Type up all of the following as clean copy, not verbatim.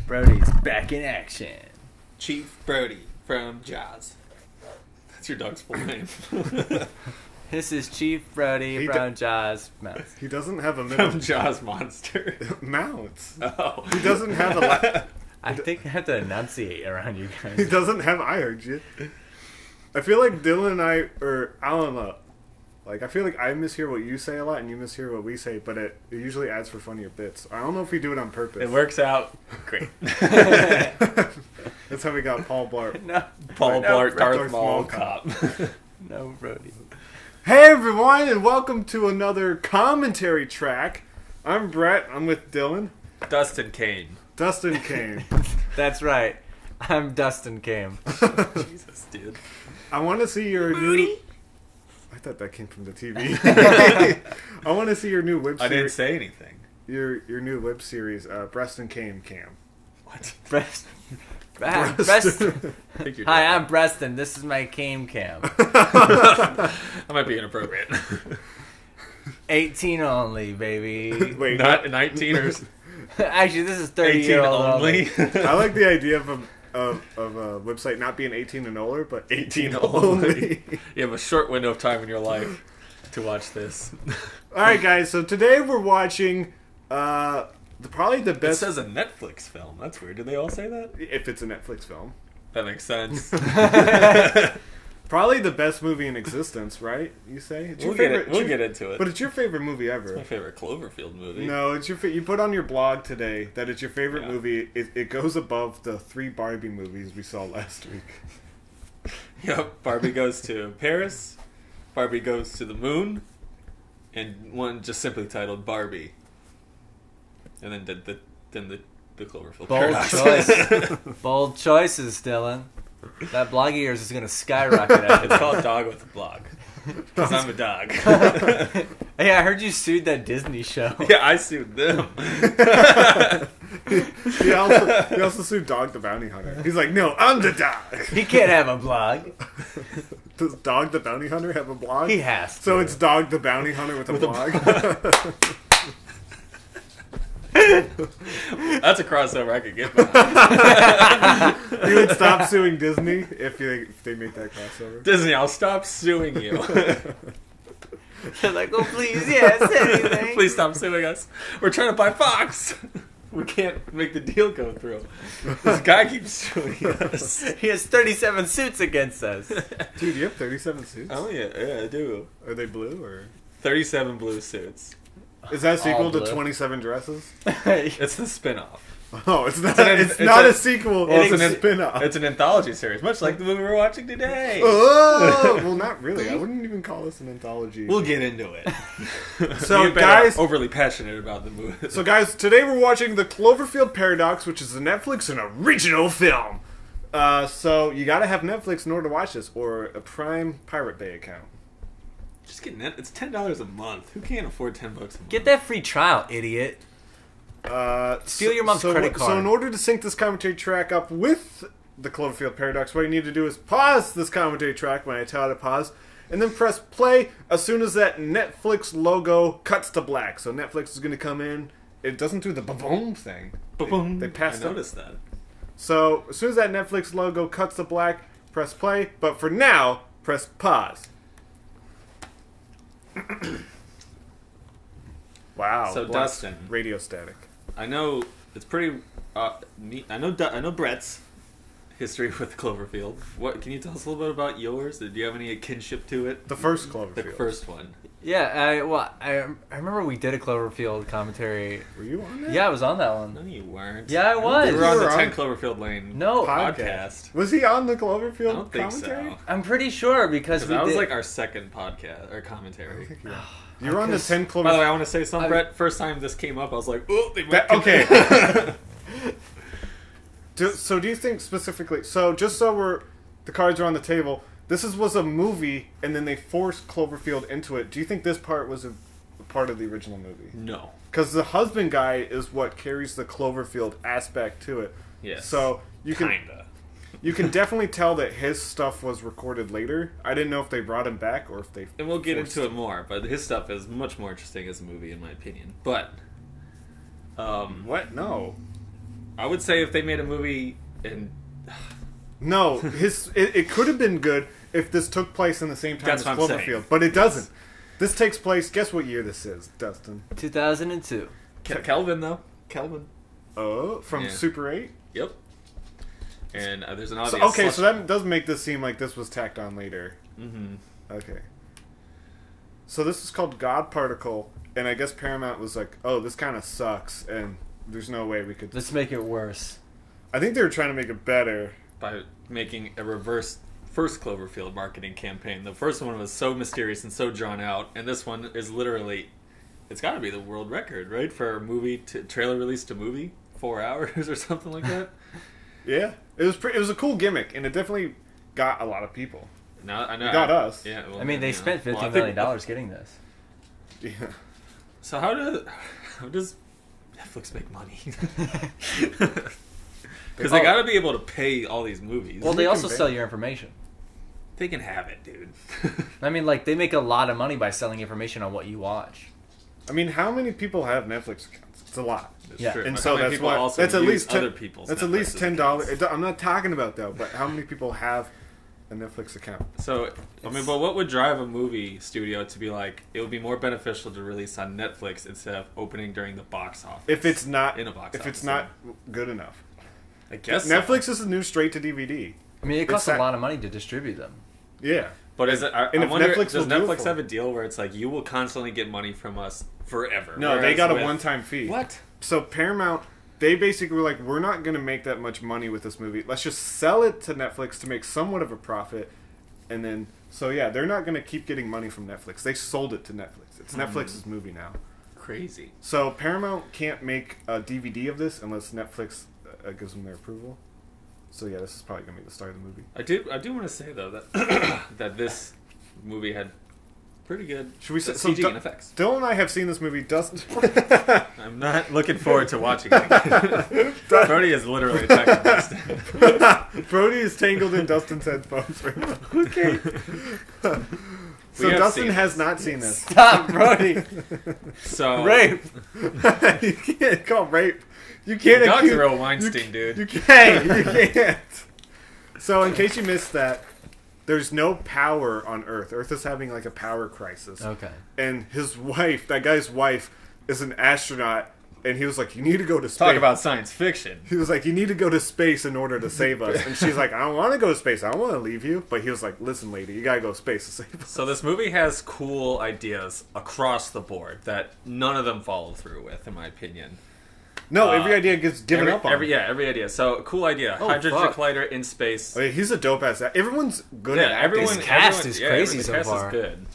Brody's back in action. Chief Brody from Jaws. That's your dog's full name. This is Chief Brody from Jaws Mounts. He doesn't have a middle. From Jaws Monster. Mounts. Oh. He doesn't have a... I think I have to enunciate around you guys. He doesn't have... I heard you. I feel like Dylan and I... Or Alan... Like, I feel like I mishear what you say a lot and you mishear what we say, but it usually adds for funnier bits. I don't know if we do it on purpose. It works out great. That's how we got Paul Blart. No, Paul Blart, Darth Darth Maul Maul cop. no, Brody. Hey everyone, and welcome to another commentary track. I'm Brett. I'm with Dylan. Dustin Kane. Dustin Kane. That's right. I'm Dustin Cam. Jesus, dude. I want to see your new... I thought that came from the TV. I want to see your new web series. I didn't say anything. Your new web series, Breast and Cam. What? Breast. Breast. Hi, I'm Preston. This is my cam. That might be inappropriate. 18 only, baby. Wait, Not 19ers. Actually, this is 18 30-year-old only. I like the idea of a website not being 18 and older, but 18 only. You have a short window of time in your life to watch this. Alright guys, so today we're watching probably the It best... says a Netflix film. That's weird. Did they all say that? If it's a Netflix film. That makes sense. Probably the best movie in existence, right? You say? It's your favorite, We'll get into it. But it's your favorite movie ever. My favorite Cloverfield movie. No, it's your. You put on your blog today that it's your favorite movie. It goes above the 3 Barbie movies we saw last week. Yep. Barbie goes to Paris. Barbie goes to the moon, and one just simply titled Barbie. And then the Cloverfield. Bold Paradox. choice. Bold choices, Dylan. That blog of yours is going to skyrocket after It's called Dog with a Blog. Because I'm a dog. Hey, I heard you sued that Disney show. Yeah, I sued them. He also sued Dog the Bounty Hunter. He's like, no, I'm the dog. He can't have a blog. Does Dog the Bounty Hunter have a blog? He has to. So it's Dog the Bounty Hunter with a blog. That's a crossover I could get behind. You would stop suing Disney if they make that crossover. Disney, I'll stop suing you. They're like, oh, please, yes, anything. Please stop suing us. We're trying to buy Fox. We can't make the deal go through. This guy keeps suing us. He has 37 suits against us. Dude, you have 37 suits? Oh, yeah, I do. Are they blue or? 37 blue suits. Is that a sequel All to blue. 27 Dresses? It's the spin-off. Oh, it's not. an- It's it's not a- a sequel. Well, It's a spin-off. It's an anthology series, much like the movie we're watching today. Oh, well, not really. I wouldn't even call this an anthology. We'll get into it. So, Me and Ben guys, are overly passionate about the movie. so guys, today we're watching the Cloverfield Paradox, which is a Netflix and original film. So you got to have Netflix in order to watch this, or a Prime Pirate Bay account. Just get net. It's $10 a month. Who can't afford $10 a month? Get that free trial, idiot. Steal your mom's credit card. So in order to sync this commentary track up with the Cloverfield Paradox, what you need to do is pause this commentary track when I tell it to pause, and then press play as soon as that Netflix logo cuts to black. So Netflix is going to come in. It doesn't do the ba-boom thing. Ba-boom. They passed I up. noticed that. So as soon as that Netflix logo cuts to black, press play. But for now, press pause. Wow. So, black Dustin. Radio static. I know it's pretty neat. I know Brett's history with Cloverfield. What can you tell us a little bit about yours? Do you have any kinship to it? The first Cloverfield. The first one. Yeah, I remember we did a Cloverfield commentary. Were you on that? Yeah, I was on that one. No, you weren't. Yeah, I was. You were on You the were 10 on- Cloverfield Lane No. podcast. Was he on the Cloverfield I don't think commentary? so. I'm pretty sure because we That was did. like our second podcast or commentary. You were on the 10 Cloverfield. By the way, I want to say something, Brett. First time this came up, I was like, "Oh, they might That- come okay. back." So do you think specifically? So just so the cards are on the table. This was a movie, and then they forced Cloverfield into it. Do you think this part was a part of the original movie? No. Because the husband guy is what carries the Cloverfield aspect to it. Yes. So you can Kinda. you can definitely tell that his stuff was recorded later. I didn't know if they brought him back or if they. And we'll get forced into it more, but his stuff is much more interesting as a movie, in my opinion. But, What? No. I would say if they made a movie and No, it could have been good if this took place in the same time That's as what I'm saying. Cloverfield, but it doesn't. This takes place. Guess what year this is, Dustin? 2002. Kelvin though, Kelvin. Oh, from Yeah. Super 8. Yep. And there's an obvious. So that does make this seem like this was tacked on later. Mm-hmm. Okay. So this is called God Particle, and I guess Paramount was like, "Oh, this kind of sucks," and there's no way we could. Let's make it worse. I think they were trying to make it better. By making a reverse first Cloverfield marketing campaign. The first one was so mysterious and so drawn out, and this one is literally, it's got to be the world record, right, for a movie trailer release to movie, 4 hours or something like that. Yeah, it was a cool gimmick, and it definitely got a lot of people. Now I know It got us. Yeah, well, I mean, they spent $15 million getting this. Yeah. So how does Netflix make money? Because they got to be able to pay all these movies. Well, they also sell your information. They can have it, dude. I mean, like, they make a lot of money by selling information on what you watch. I mean, how many people have Netflix accounts? It's a lot. That's Yeah. true. And But so how many that's people why also that's at use least other people's. That's at least Netflix $10. accounts? I'm not talking about though, but how many people have a Netflix account? So, I mean, but what would drive a movie studio to be like, it would be more beneficial to release on Netflix instead of opening during the box office? If it's not In a box if office, it's not good enough. I guess Netflix is the new straight to DVD. I mean, it costs It's a lot of money to distribute them. Yeah. But is it? I And if wonder, Netflix does will do it Netflix for have a deal where it's like you will constantly get money from us forever? No, they Whereas got a with- one-time fee. What? So Paramount, they basically were like, we're not going to make that much money with this movie. Let's just sell it to Netflix to make somewhat of a profit. And then, so yeah, they're not going to keep getting money from Netflix. They sold it to Netflix. It's Netflix's movie now. Crazy. So Paramount can't make a DVD of this unless Netflix gives them their approval. So yeah, this is probably going to be the start of the movie. I do want to say though that that this movie had pretty good Should we say CG and effects. Dylan and I have seen this movie. Dustin, I'm not looking forward to watching it. Brody is literally attacking Dustin. Brody is tangled in Dustin's headphones right now. Okay. So We have Dustin seen has not seen this. Stop, Brody! So Rape! You can't call rape. You can't Dog's accuse... a real Weinstein, dude. You can't. You can't. So in case you missed that, there's no power on Earth. Earth is having like a power crisis. Okay. And his wife, that guy's wife, is an astronaut. And he was like, you need to go to space. Talk about science fiction. He was like, you need to go to space in order to save us. And she's like, I don't want to go to space. I don't want to leave you. But he was like, listen, lady, you got to go to space to save us. So this movie has cool ideas across the board that none of them follow through with, in my opinion. No, every idea gets given up on. Every idea. So cool idea. Oh, Hydrogen fuck. collider in space. Okay, he's a dope ass. Everyone's good at acting. This cast is crazy so far. Is good.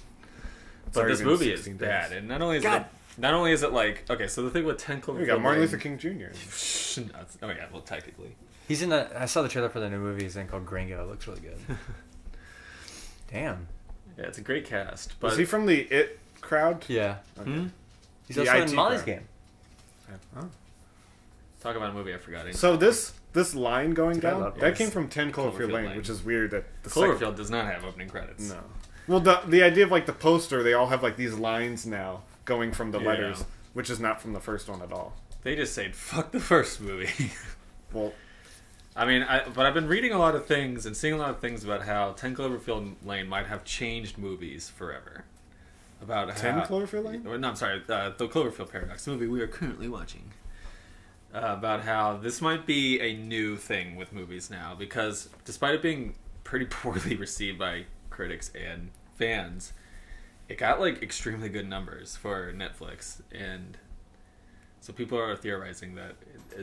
But already this been movie is 16 days. bad, and not only is God. it like, okay, so the thing with 10 Cloverfield We got Martin Lane- Luther King Jr. Oh yeah, well technically. He's in I saw the trailer for the new movie he's in called Gringo. It looks really good. Damn. Yeah, it's a great cast. But Was he from the It crowd? Yeah. Hmm? He's The also IT in Molly's crowd. game. Oh. Talk about a movie I forgot. So this line going It's got a down, lot of that voice. came from 10 Cloverfield Cloverfield Lane, Lane. which is weird that the Cloverfield does not have opening credits. No. Well, the idea of like the poster, they all have like these lines now going from the Yeah. letters, which is not from the first one at all. They just said fuck the first movie. Well, I mean, but I've been reading a lot of things and seeing a lot of things about how 10 Cloverfield Lane might have changed movies forever. About 10 how, Cloverfield Lane? No, I'm sorry, the Cloverfield Paradox, the movie we are currently watching. About how this might be a new thing with movies now, because despite it being pretty poorly received by critics and fans, it got like extremely good numbers for Netflix, and so people are theorizing that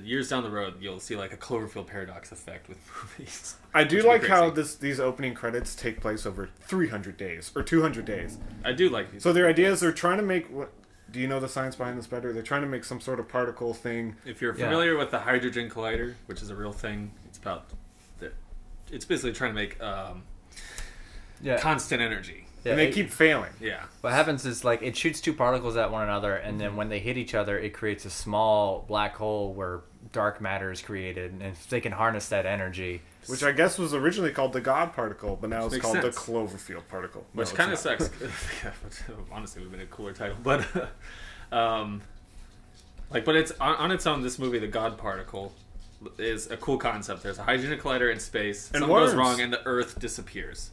years down the road you'll see like a Cloverfield Paradox effect with movies. I do Which would like be how crazy. these opening credits take place over 300 days or 200 days. I do like these. So their ideas are trying to make what? Do you know the science behind this better? They're trying to make some sort of particle thing. If you're Yeah. familiar with the hydrogen collider, which is a real thing, it's basically trying to make Yeah. constant energy. Yeah, And they it- keep failing. Yeah. What happens is like it shoots two particles at one another, and then when they hit each other, it creates a small black hole where dark matter is created. And if they can harness that energy, Which I guess was originally called the God particle, but now it's Makes called sense. the Cloverfield particle. No, Which it's kind of not. sucks. Yeah, which honestly would have been a cooler title, but but it's on its own. This movie, The God Particle, is a cool concept. There's a Hadron Collider in space. And Something goes worms. wrong and the Earth disappears.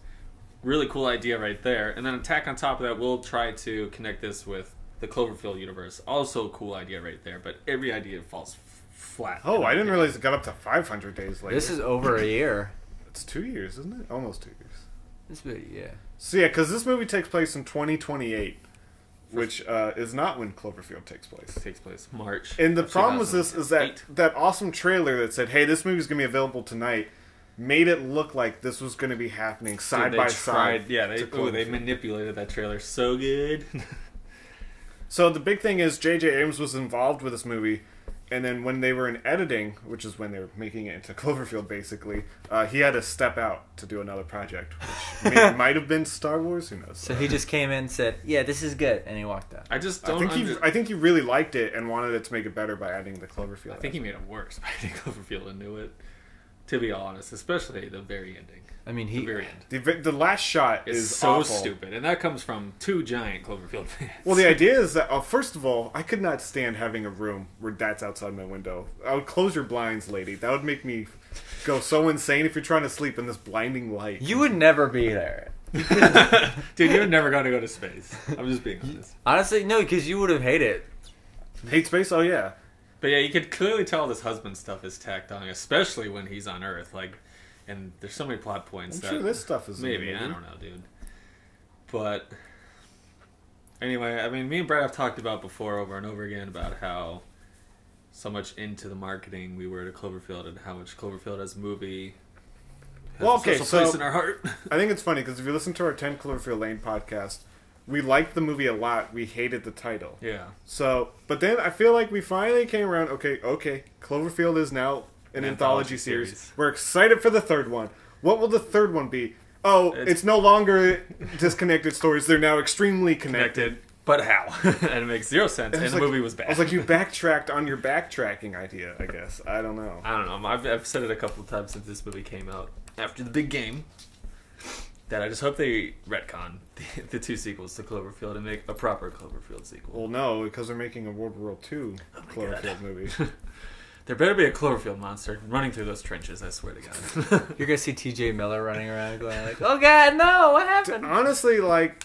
Really cool idea right there. And then attack on top of that, we'll try to connect this with the Cloverfield universe. Also a cool idea right there, but every idea falls flat. Oh, I didn't realize it got up to 500 days later. This is over a year. It's 2 years, isn't it? Almost 2 years. It's big, yeah. So yeah, because this movie takes place in 2028, which is not when Cloverfield takes place. It takes place March. And the of problem with this is that 2008. that awesome trailer that said, "Hey, this movie's gonna be available tonight," made it look like this was gonna be happening side Dude, by they side. tried, yeah, they to Cloverfield. manipulated that trailer so good. So the big thing is J.J. Abrams was involved with this movie, and then when they were in editing, which is when they were making it into Cloverfield, basically, he had to step out to do another project, which might have been Star Wars. Who knows? So he just came in and said, "Yeah, this is good," and he walked out. I just I don't. think he really liked it and wanted it to make it better by adding the Cloverfield. I think he made it worse by adding Cloverfield into it. To be honest, especially the very ending. I mean, The he. very end. the last shot It's is so awful. stupid, and that comes from two giant Cloverfield fans. Well, the idea is that, first of all, I could not stand having a room where that's outside my window. I would close your blinds, lady. That would make me go so insane if you're trying to sleep in this blinding light. You would never be there. Dude, you're never going to go to space. I'm just being honest. Honestly, no, because you would have hated it. Hate space? Oh, yeah. But yeah, you could clearly tell this husband stuff is tacked on, especially when he's on Earth. Like, and there's so many plot points I'm that sure this stuff is in the maybe I movie. don't know, dude. But anyway, I mean, me and Brad have talked about before over and over again about how so much into the marketing we were to Cloverfield and how much Cloverfield as a movie has Well, a okay, special place so- in our heart. I think it's funny because if you listen to our 10 Cloverfield Lane podcast, we liked the movie a lot. We hated the title. Yeah. So, but then I feel like we finally came around. Okay, Cloverfield is now an anthology series. We're excited for the third one. What will the third one be? Oh, it's no longer disconnected stories. They're now extremely connected. But how? And it makes zero sense, and the movie was bad. I was like, you backtracked on your backtracking idea, I guess. I don't know. I don't know. I've said it a couple of times since this movie came out. After the big game, that I just hope they retcon the two sequels to Cloverfield and make a proper Cloverfield sequel. Well, no, because they're making a World War II Cloverfield God. movie. There better be a Cloverfield monster running through those trenches, I swear to God. You're gonna see T.J. Miller running around going like, "Oh God, no! What happened?" Honestly, like,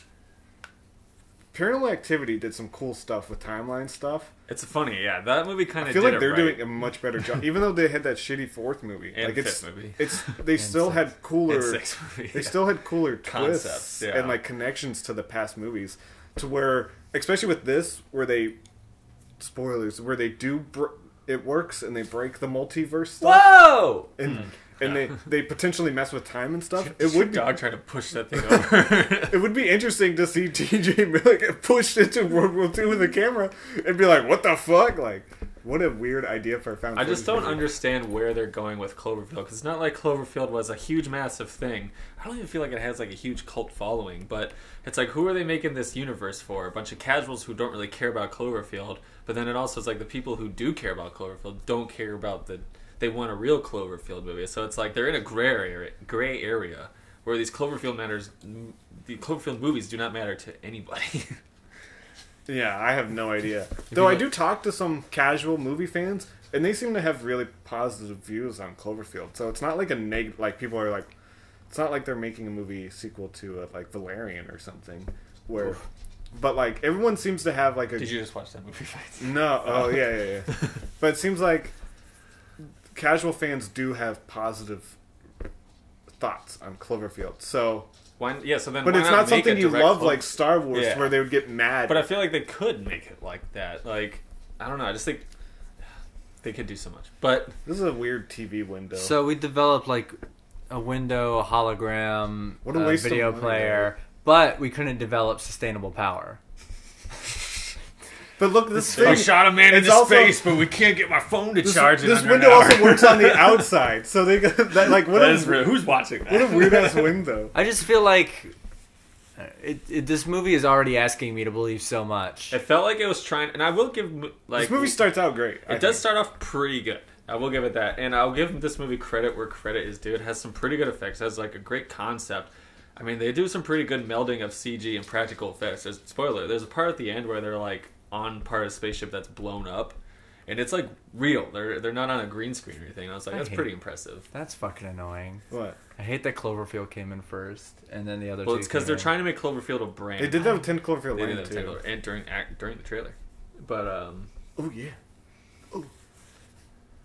Paranormal Activity did some cool stuff with timeline stuff. It's funny, yeah. That movie kind I of feel did like they're it doing right. a much better job, even though they had that shitty fourth movie. And like fifth movie. It's they still had cooler. And sixth movie. They still had cooler twists Concepts, yeah. and like connections to the past movies, to where, especially with this, where they spoilers, where they do it works and they break the multiverse stuff. Whoa! And they potentially mess with time and stuff. It It would be dog trying to push that thing over. it would be interesting to see T.J. Miller get pushed into World War II with the camera and be like, "What the fuck?" Like, what a weird idea for a found I just footage don't movie. understand where they're going with Cloverfield, because it's not like Cloverfield was a huge, massive thing. I don't even feel like it has like a huge cult following, but it's like, who are they making this universe for? A bunch of casuals who don't really care about Cloverfield, but then it also is like the people who do care about Cloverfield don't care about they want a real Cloverfield movie. So it's like they're in a gray area where the Cloverfield movies do not matter to anybody. Yeah, I have no idea. Though I do talk to some casual movie fans, and they seem to have really positive views on Cloverfield. So it's not like like people are like, it's not like they're making a movie sequel to like Valerian or something, where, Oof. but like everyone seems to have like a. Did you just watch that movie? No, oh yeah. But it seems like casual fans do have positive thoughts on Cloverfield. So, So then, but why it's not not make something a you direct love Clover- like Star Wars, Yeah. where they would get mad. But I feel like they could make it like that. Like, I don't know. I just think they could do so much. But this is a weird TV window. So we developed like a window, a hologram, What a waste of video money, player, but we couldn't develop sustainable power. But look, this I thing. shot a man it's into also- space, but we can't get my phone to charge it. This under window an hour. also works on the outside, so they got that. Like, what That a is real. Who's watching that? what a weird ass window. I just feel like this movie is already asking me to believe so much. It felt like it was trying, and I will give like This movie starts out great. It does start off pretty good. I will give it that, and I'll give this movie credit where credit is due. It has some pretty good effects. It has like a great concept. I mean, they do some pretty good melding of CG and practical effects. Spoiler: there's a part at the end where they're like on part of a spaceship that's blown up, and it's like real. They're not on a green screen or anything. I was like, that's pretty impressive. That's fucking annoying. What? I hate that Cloverfield came in first, and then the other. Well, two it's because came they're in. trying to make Cloverfield a brand. They did that with 10 Cloverfield They Lane did that too. with and during the trailer, but Oh yeah.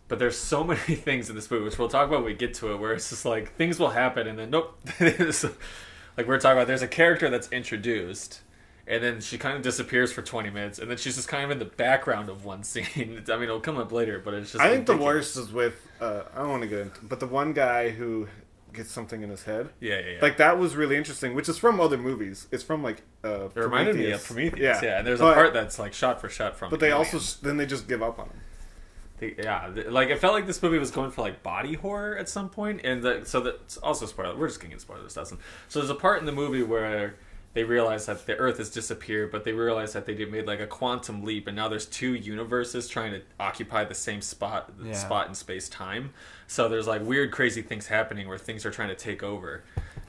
But there's so many things in this movie, which we'll talk about when we get to it, where it's just like things will happen and then nope. Like we're talking about, there's a character that's introduced, and then she kind of disappears for 20 minutes, and then she's just kind of in the background of one scene. I mean, it'll come up later, but it's just. I think the ridiculous. worst is with I don't want to get into, but the one guy who gets something in his head. Yeah. Like that was really interesting, which is from other movies. It's from like It reminded me of Prometheus. Yeah, and there's But- a part that's like shot for shot from. But they Alien. also then they just give up on him. Like it felt like this movie was going for like body horror at some point, and so that's also spoiler. We're just getting into spoilers, doesn't? So there's a part in the movie where they realize that the Earth has disappeared, but they realize that they made like a quantum leap, and now there's two universes trying to occupy the same spot in space time. So there's like weird, crazy things happening where things are trying to take over.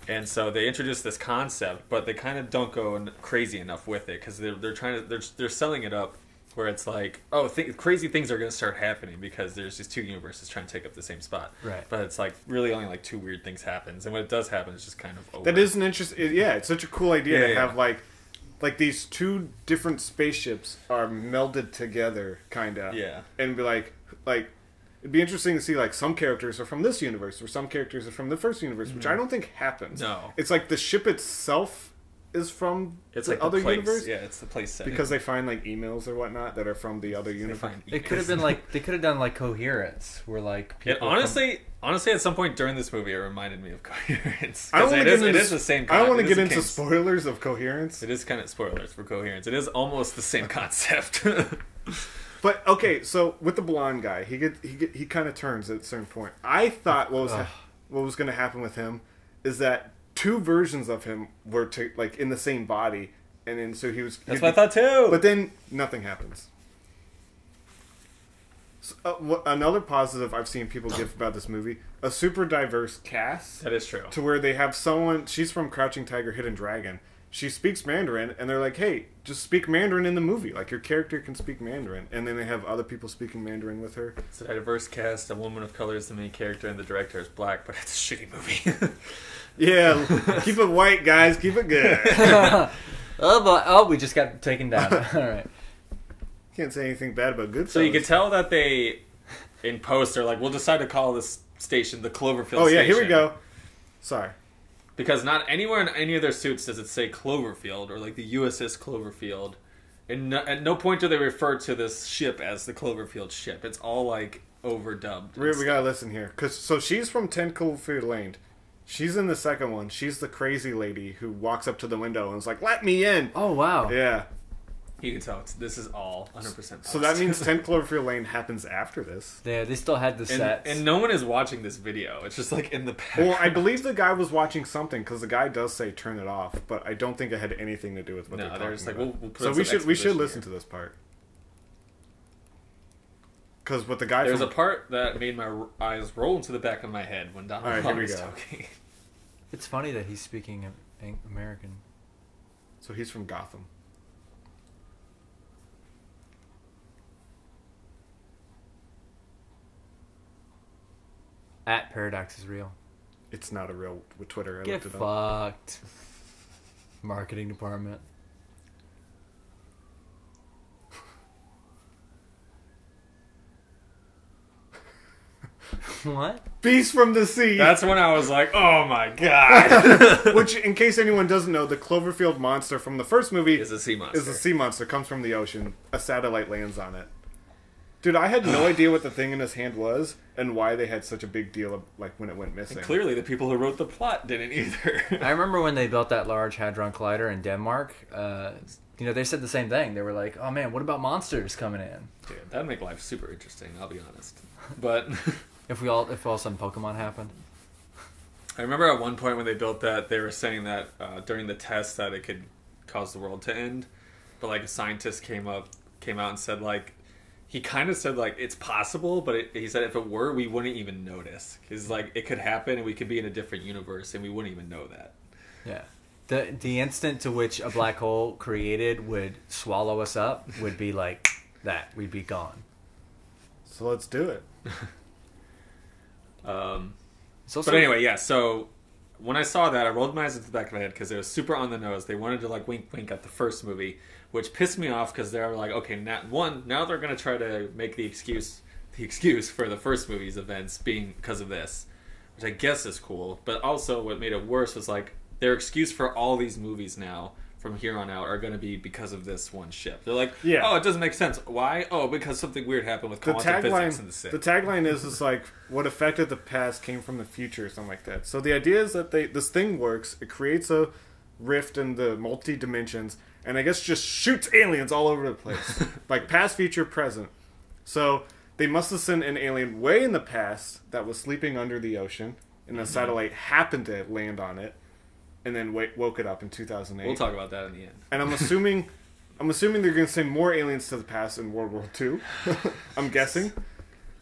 And so they introduce this concept, but they kind of don't go crazy enough with it because they're selling it up where it's like, oh, crazy things are going to start happening because there's these two universes trying to take up the same spot. Right. But it's like really only like two weird things happens, and when it does happen, it's just kind of over. That is an interesting. Yeah, it's such a cool idea to Yeah. have like these two different spaceships are melded together, kind of. Yeah. And be like it'd be interesting to see like some characters are from this universe or some characters are from the first universe, which I don't think happens. No. It's like the ship itself is from It's the like other the place. universe. Yeah, it's the place setting. Because they find like emails or whatnot that are from the other universe. It could have been like they could have done like Coherence, where like people honestly, at some point during this movie, it reminded me of Coherence. I don't want to get into it is the same. I don't want to it get is into the case- spoilers of Coherence. It is kind of spoilers for Coherence. It is almost the same concept. But okay, so with the blonde guy, he kind of turns at a certain point. I thought what was going to happen with him is that two versions of him were like in the same body, and then so he was. That's what I thought too. But then nothing happens. So, another positive I've seen people give about this movie: a super diverse cast. That is true. To where they have someone. She's from Crouching Tiger, Hidden Dragon. She speaks Mandarin, and they're like, "Hey, just speak Mandarin in the movie. Like your character can speak Mandarin." And then they have other people speaking Mandarin with her. It's a diverse cast. A woman of color is the main character, and the director is black. But it's a shitty movie. Yeah, keep it white, guys. Keep it good. oh, we just got taken down. All right. Can't say anything bad about Goodfellas. So you can tell that they, in post, are like, we'll decide to call this station the Cloverfield station. Oh yeah, here we go. Sorry. Because not anywhere in any of their suits does it say Cloverfield or like the USS Cloverfield. And at no point do they refer to this ship as the Cloverfield ship. It's all like overdubbed. We gotta listen here, so she's from 10 Cloverfield Lane. She's in the second one. She's the crazy lady who walks up to the window and is like, "Let me in." Oh wow. Yeah. You can tell this is all 100%. So that means 10 Cloverfield Lane happens after this. Yeah, they still had the sets. And no one is watching this video. It's just like in the background. Well, I believe the guy was watching something because the guy does say turn it off, but I don't think it had anything to do with what they're talking just like, about. we'll put so some we should exposition listen here. to this part because what the guy There's from, a part that made my eyes roll into the back of my head when Donald All right, Trump here we was go. talking. It's funny that he's speaking American. So he's from Gotham. At Paradox is real. It's not a real with Twitter. I Get looked it up. fucked. Marketing department. What? Beast from the Sea. That's when I was like, oh my god. Which, in case anyone doesn't know, the Cloverfield monster from the first movie Is a sea monster. Is a sea monster. Comes from the ocean. A satellite lands on it. Dude, I had no idea what the thing in his hand was and why they had such a big deal of, like when it went missing. Clearly, the people who wrote the plot didn't either. I remember when they built that Large Hadron Collider in Denmark. They said the same thing. They were like, "Oh man, what about monsters coming in? Dude, that'd make life super interesting. I'll be honest. But If all of a sudden Pokemon happened." I remember at one point when they built that, they were saying that during the test that it could cause the world to end. But like a scientist came out and said like. He kind of said, like, it's possible, but he said if it were, we wouldn't even notice. Because, like, it could happen and we could be in a different universe and we wouldn't even know that. Yeah. The instant to which a black hole created would swallow us up would be like that. We'd be gone. So let's do it. But anyway, yeah. So when I saw that, I rolled my eyes into the back of my head because it was super on the nose. They wanted to like wink, wink at the first movie, which pissed me off because they were like, okay, now they're going to try to make the excuse for the first movie's events being because of this, which I guess is cool. But also, what made it worse was like their excuse for all these movies now from here on out are going to be because of this one ship. They're like, oh, it doesn't make sense. Why? Oh, because something weird happened with quantum physics in the ship. The tagline is like, what affected the past came from the future, or something like that. So the idea is that this thing works. It creates a rift in the multi-dimensions, and I guess just shoots aliens all over the place. Like past, future, present. So they must have sent an alien way in the past that was sleeping under the ocean, and the satellite happened to land on it, and then woke it up in 2008. We'll talk about that in the end. And I'm assuming they're going to send more aliens to the past in World War II. I'm guessing.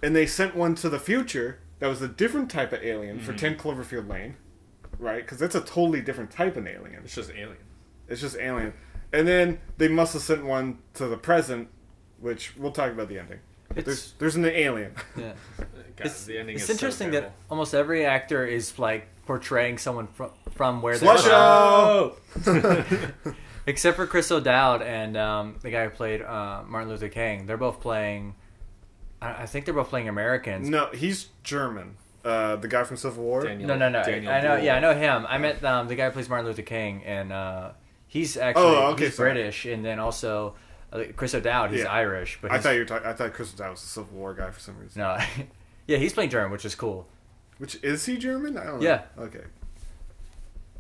And they sent one to the future that was a different type of alien for 10 Cloverfield Lane, right? Because that's a totally different type of alien. It's just alien. It's just alien. And then they must have sent one to the present, which we'll talk about the ending. There's an alien. Yeah. God, the ending it's is interesting so that almost every actor is like portraying someone from where they're Slusho! from. Except for Chris O'Dowd and the guy who played Martin Luther King. They're both playing... I think they're both playing Americans. No, he's German. The guy from Civil War? No. I know him. I met the guy who plays Martin Luther King, and he's actually he's British, and then also Chris O'Dowd, he's Irish. But I thought Chris O'Dowd was a Civil War guy for some reason. No, yeah, he's playing German, which is cool. Which is he German? I don't know. Yeah. Okay.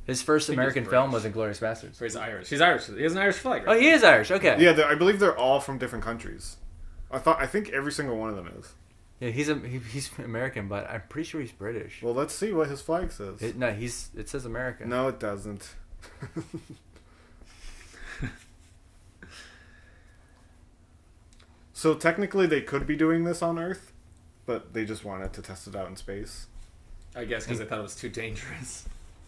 His first American film was *Inglourious Basterds*. He's Irish. He's Irish. He has an Irish flag. Right? Oh, he is Irish. Okay. Yeah, I believe they're all from different countries. I think every single one of them is. Yeah, he's American, but I'm pretty sure he's British. Well, let's see what his flag says. It says American. No, it doesn't. So technically, they could be doing this on Earth, but they just wanted to test it out in space. I guess because they thought it was too dangerous.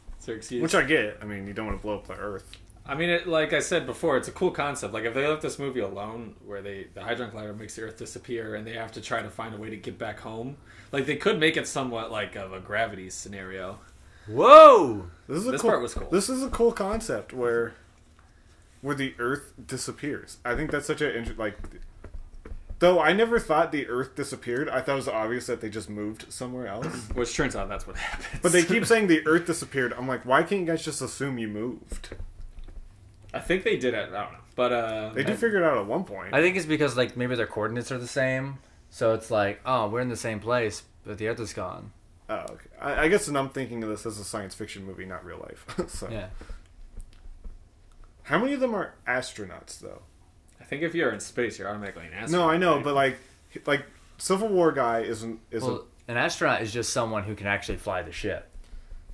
That's their excuse. Which I get. I mean, you don't want to blow up the Earth. I mean, like I said before, it's a cool concept. Like, if they left this movie alone, where the Hadron Collider makes the Earth disappear, and they have to try to find a way to get back home, like, they could make it somewhat like of a gravity scenario. Whoa! This part was cool. This is a cool concept where the Earth disappears. I think that's such a though I never thought the Earth disappeared. I thought it was obvious that they just moved somewhere else. Which turns out that's what happens. But they keep saying the Earth disappeared. I'm like, why can't you guys just assume you moved? I think they did it. I don't know, but they did figure it out at one point. I think it's because like maybe their coordinates are the same, so it's like, oh, we're in the same place, but the Earth is gone. Oh, okay. I guess I'm thinking of this as a science fiction movie, not real life. So. Yeah. How many of them are astronauts, though? I think if you're in space, you're automatically an astronaut. No, I know, right? but like Civil War guy isn't. An astronaut is just someone who can actually fly the ship.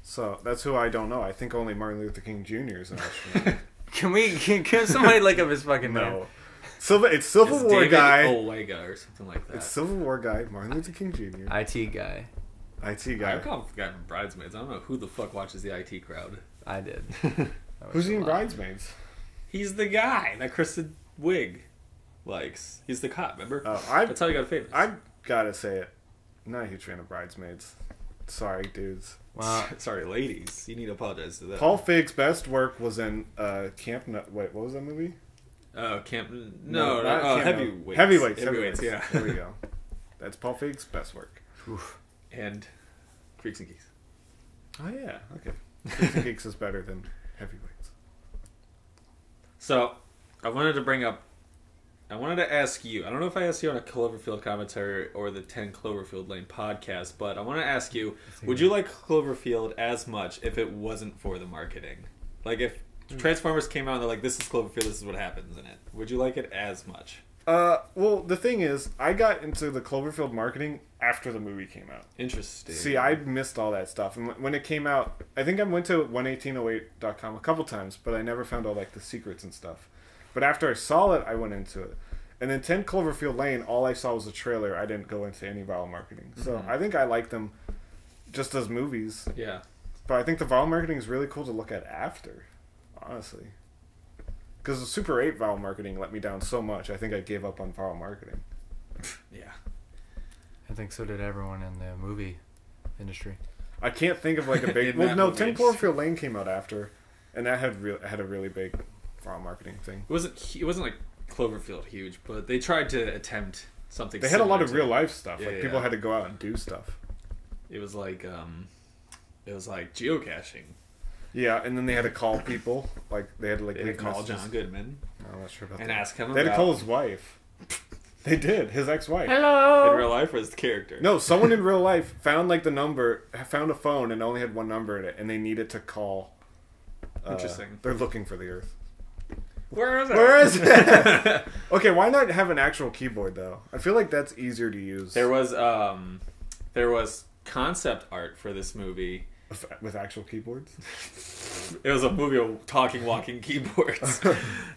So that's who I don't know. I think only Martin Luther King Jr. is an astronaut. Can somebody look up his fucking name? No. It's Civil War David guy. Olega or something like that. It's Civil War guy, Martin Luther King Jr. IT guy. IT guy. I call him Bridesmaids. I don't know who the fuck watches the IT crowd. I did. Who's he in Bridesmaids? He's the guy that Kristen Wiig likes. He's the cop, remember? Oh, that's how he got famous. I gotta say it. I'm not a huge fan of Bridesmaids. Sorry, dudes. Well, sorry, ladies. You need to apologize to them. Paul Feig's best work was in Camp. Wait, what was that movie? Camp. No, Heavyweights. Heavyweights. Yeah. There we go. That's Paul Feig's best work. oof. And Freaks and Geeks. Oh yeah, okay. Freaks and Geeks is better than Heavyweights. So, I wanted to ask you. I don't know if I asked you on a Cloverfield commentary or the 10 Cloverfield Lane podcast, but I want to ask you: would you like Cloverfield as much if it wasn't for the marketing? Like if Transformers came out and they're like, "This is Cloverfield. This is what happens in it." Would you like it as much? Well, the thing is, I got into the Cloverfield marketing after the movie came out. Interesting. See, I missed all that stuff. And when it came out, I think I went to 11808.com a couple times, but I never found all like the secrets and stuff. But after I saw it, I went into it. And then 10 Cloverfield Lane, all I saw was a trailer. I didn't go into any viral marketing. So I think I like them just as movies. Yeah. But I think the viral marketing is really cool to look at after, honestly. Because the Super 8 viral marketing let me down so much, I think I gave up on viral marketing. Yeah. I think so did everyone in the movie industry. I can't think of like a big. Well, no, 10 Cloverfield Lane came out after, and that had a really big farm marketing thing. It wasn't like Cloverfield huge, but they tried to attempt something. They had a lot of real life stuff. Yeah, like people had to go out and do stuff. It was like geocaching. Yeah, and then they had to call people. Like they had to They had to call John Goodman. No, I'm not sure about and that. ask him. They had to call his wife. They did. His ex-wife. Hello. In real life, was the character? No, someone in real life found like the number, found a phone, and only had one number in it, and they needed to call. Interesting. They're looking for the Earth. Where is it? Where is it? Okay, why not have an actual keyboard though? I feel like that's easier to use. There was concept art for this movie with actual keyboards. It was a movie of talking, walking keyboards.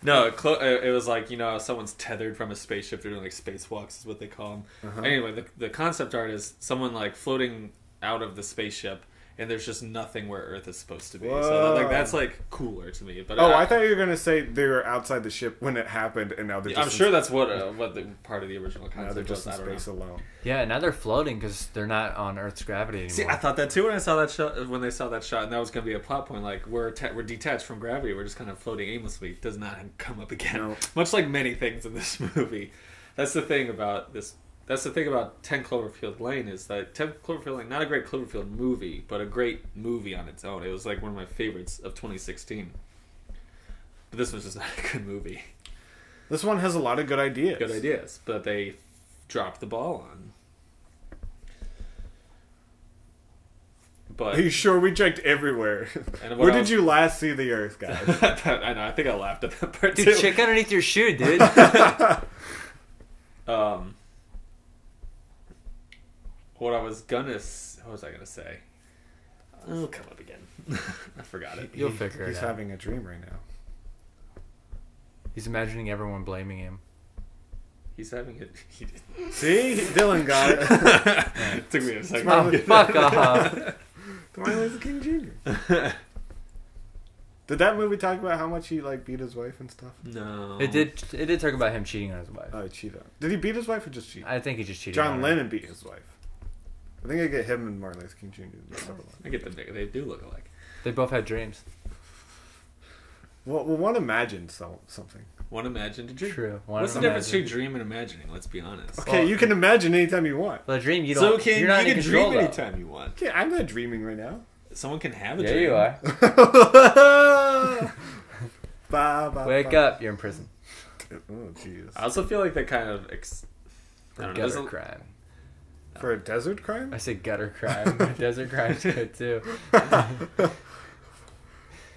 No, it was like, someone's tethered from a spaceship. They're doing like spacewalks is what they call them. Anyway, the concept art is someone like floating out of the spaceship, and there's just nothing where Earth is supposed to be. Whoa. So that's like cooler to me. But I thought you were gonna say they were outside the ship when it happened, and now they're. I'm sure that's what the part of the original concept now they're just was. in space alone. Yeah, now they're floating because they're not on Earth's gravity anymore. See, I thought that too when I saw that shot. When they saw that shot, and that was going to be a plot point. Like we're detached from gravity. We're just kind of floating aimlessly. It does not come up again. No. Much like many things in this movie. That's the thing about this. That's the thing about 10 Cloverfield Lane is that 10 Cloverfield Lane, not a great Cloverfield movie, but a great movie on its own. It was like one of my favorites of 2016. But this was just not a good movie. This one has a lot of good ideas. Good ideas, but they dropped the ball on. But Are you sure we checked everywhere? Where did you last see the Earth, guys? I know. I think I laughed at that part Dude, too. check underneath your shoe, dude. What was I gonna say? It'll come up again. I forgot it. You'll figure it out. He's having a dream right now. He's imagining everyone blaming him. He's having it. See? Dylan got it. It took me a second. Oh, fuck off. Martin Luther King Jr. Did that movie talk about how much he beat his wife and stuff? No. It did talk about him cheating on his wife. Oh, he cheated. Did he beat his wife or just cheat? I think he just cheated. John on Lennon beat his wife. I think I get him and Martin Luther King Jr. I get them. They do look alike. They both had dreams. Well, one imagined something. One imagined a dream. True. What's the difference between dream and imagining? Let's be honest. Okay, Well, you can imagine anytime you want. Well, a dream you So don't. can you're not you in can control, dream though. anytime you want. Okay, I'm not dreaming right now. Someone can have a Yeah, dream. you are. Wake up! You're in prison Oh, jeez. I also feel like that kind of. for I don't know, gutter there's a- crime. For a desert crime? I said gutter crime. Desert crime's good too.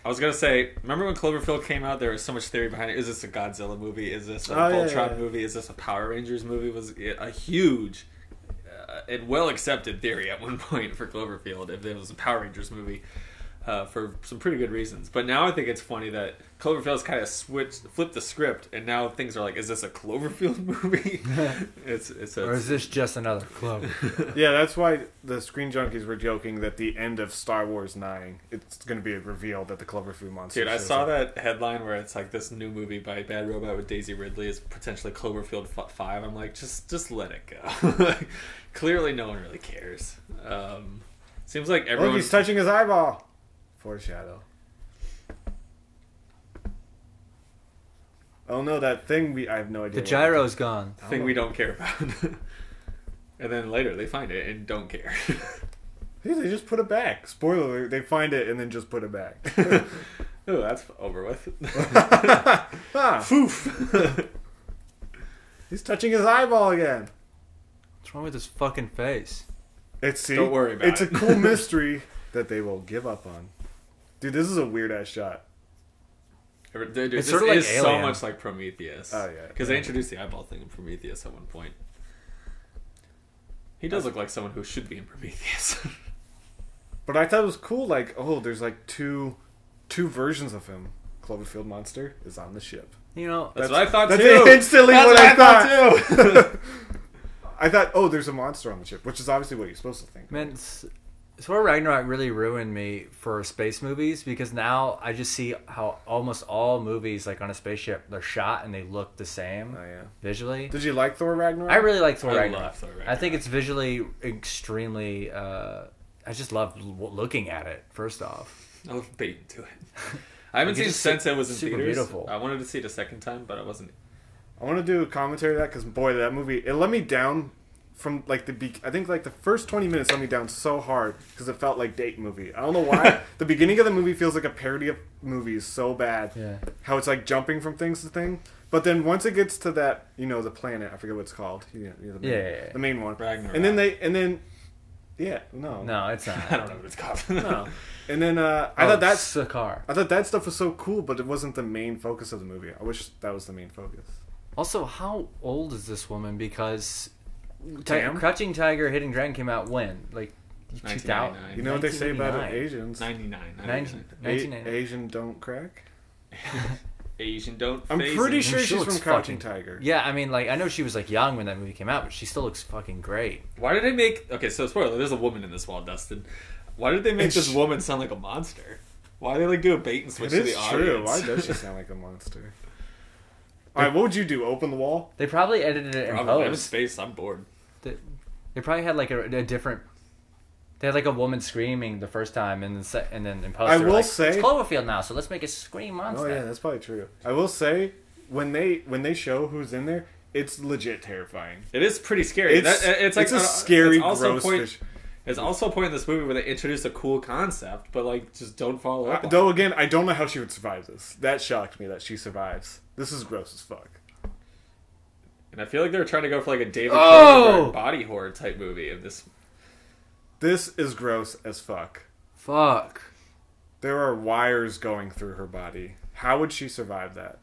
I was gonna say, remember when Cloverfield came out? There was so much theory behind it. Is this a Godzilla movie? Is this a Voltron movie? Is this a Power Rangers movie? Was a huge and well accepted theory at one point for Cloverfield if it was a Power Rangers movie for some pretty good reasons. But now I think it's funny that Cloverfield's kind of flipped the script, and now things are like, is this a Cloverfield movie? Or is this just another club? Yeah, that's why the Screen Junkies were joking that the end of Star Wars 9, it's going to be revealed that the Cloverfield monster. Dude, I saw that headline where it's like this new movie by Bad Robot with Daisy Ridley is potentially Cloverfield 5. I'm like, just let it go. Clearly, no one really cares. Seems like everyone. Look, he's touching his eyeball. Foreshadow. Oh no, that thing I have no idea. The gyro's gone. Thing we don't care about. And then later they find it and don't care. Hey, they just put it back. Spoiler alert, they find it and then just put it back. Oh, that's over with. Ah, Foof. he's touching his eyeball again. What's wrong with his fucking face? Don't worry about it's it. a cool mystery that they will give up on. Dude, this is a weird ass shot. Dude, It's this sort of like is so Alien. much like Prometheus. Oh, yeah. Because they introduced the eyeball thing in Prometheus at one point. He does look like someone who should be in Prometheus. But I thought it was cool, there's two versions of him. Cloverfield Monster is on the ship. You know, That's what I thought That's too. instantly That's what I thought. too. I thought, oh, there's a monster on the ship, which is obviously what you're supposed to think. man, Thor Ragnarok really ruined me for space movies because now I just see how almost all movies, like on a spaceship, they're shot and they look the same visually. Did you like Thor Ragnarok? I really like Thor I Ragnarok. love Thor Ragnarok. I think it's visually extremely. I just love looking at it. First off, I love bait into it. I haven't Like, seen it it's since it was in super theaters. beautiful. I wanted to see it a second time, but I wasn't. I want to do a commentary of that because boy, that movie it let me down from like I think like the first 20 minutes let me down so hard because it felt like date movie. I don't know why. The beginning of the movie feels like a parody of movies so bad. yeah. How it's like jumping from things to thing. But then once it gets to that, the planet, I forget what it's called. The main one. Ragnarok. And then no. No, it's not. I don't know what it's called. No. And then I thought Sakaar. I thought that stuff was so cool, but it wasn't the main focus of the movie. I wish that was the main focus. Also, how old is this woman? Because Damn. Crouching Tiger, Hidden Dragon came out when? Like 2000. 1999. You know what they say about 1989. Asians? 99. 1999. Asian don't crack. Asian don't. I'm phase pretty it. sure She she's looks from Crouching fucking- Tiger. Yeah, I mean, like I know she was like young when that movie came out, but she still looks fucking great. Why did they make? Okay, so spoiler. There's a woman in this wall, Dustin. Why did they make this woman sound like a monster? Why did they like do a bait and switch It to the is true. audience? Why does she sound like a monster? All right, what would you do? Open the wall? They probably edited it in Probably. I'm in post. space. I'm bored. They probably had like a different. They had like a woman screaming the first time, and then in post. I they were will like, say- it's Cloverfield now, so let's make a scream monster. Oh yeah, that's probably true. I will say when they show who's in there, it's legit terrifying. It is pretty scary. It's like it's a scary, it's also gross a point, fish. It's also a point in this movie where they introduce a cool concept, but like just don't follow up. on Though it. again, I don't know how she would survive this. That shocked me that she survives. This is gross as fuck. And I feel like they were trying to go for like a David Oh! Cronenberg body horror type movie of this. This is gross as fuck. Fuck. There are wires going through her body. How would she survive that?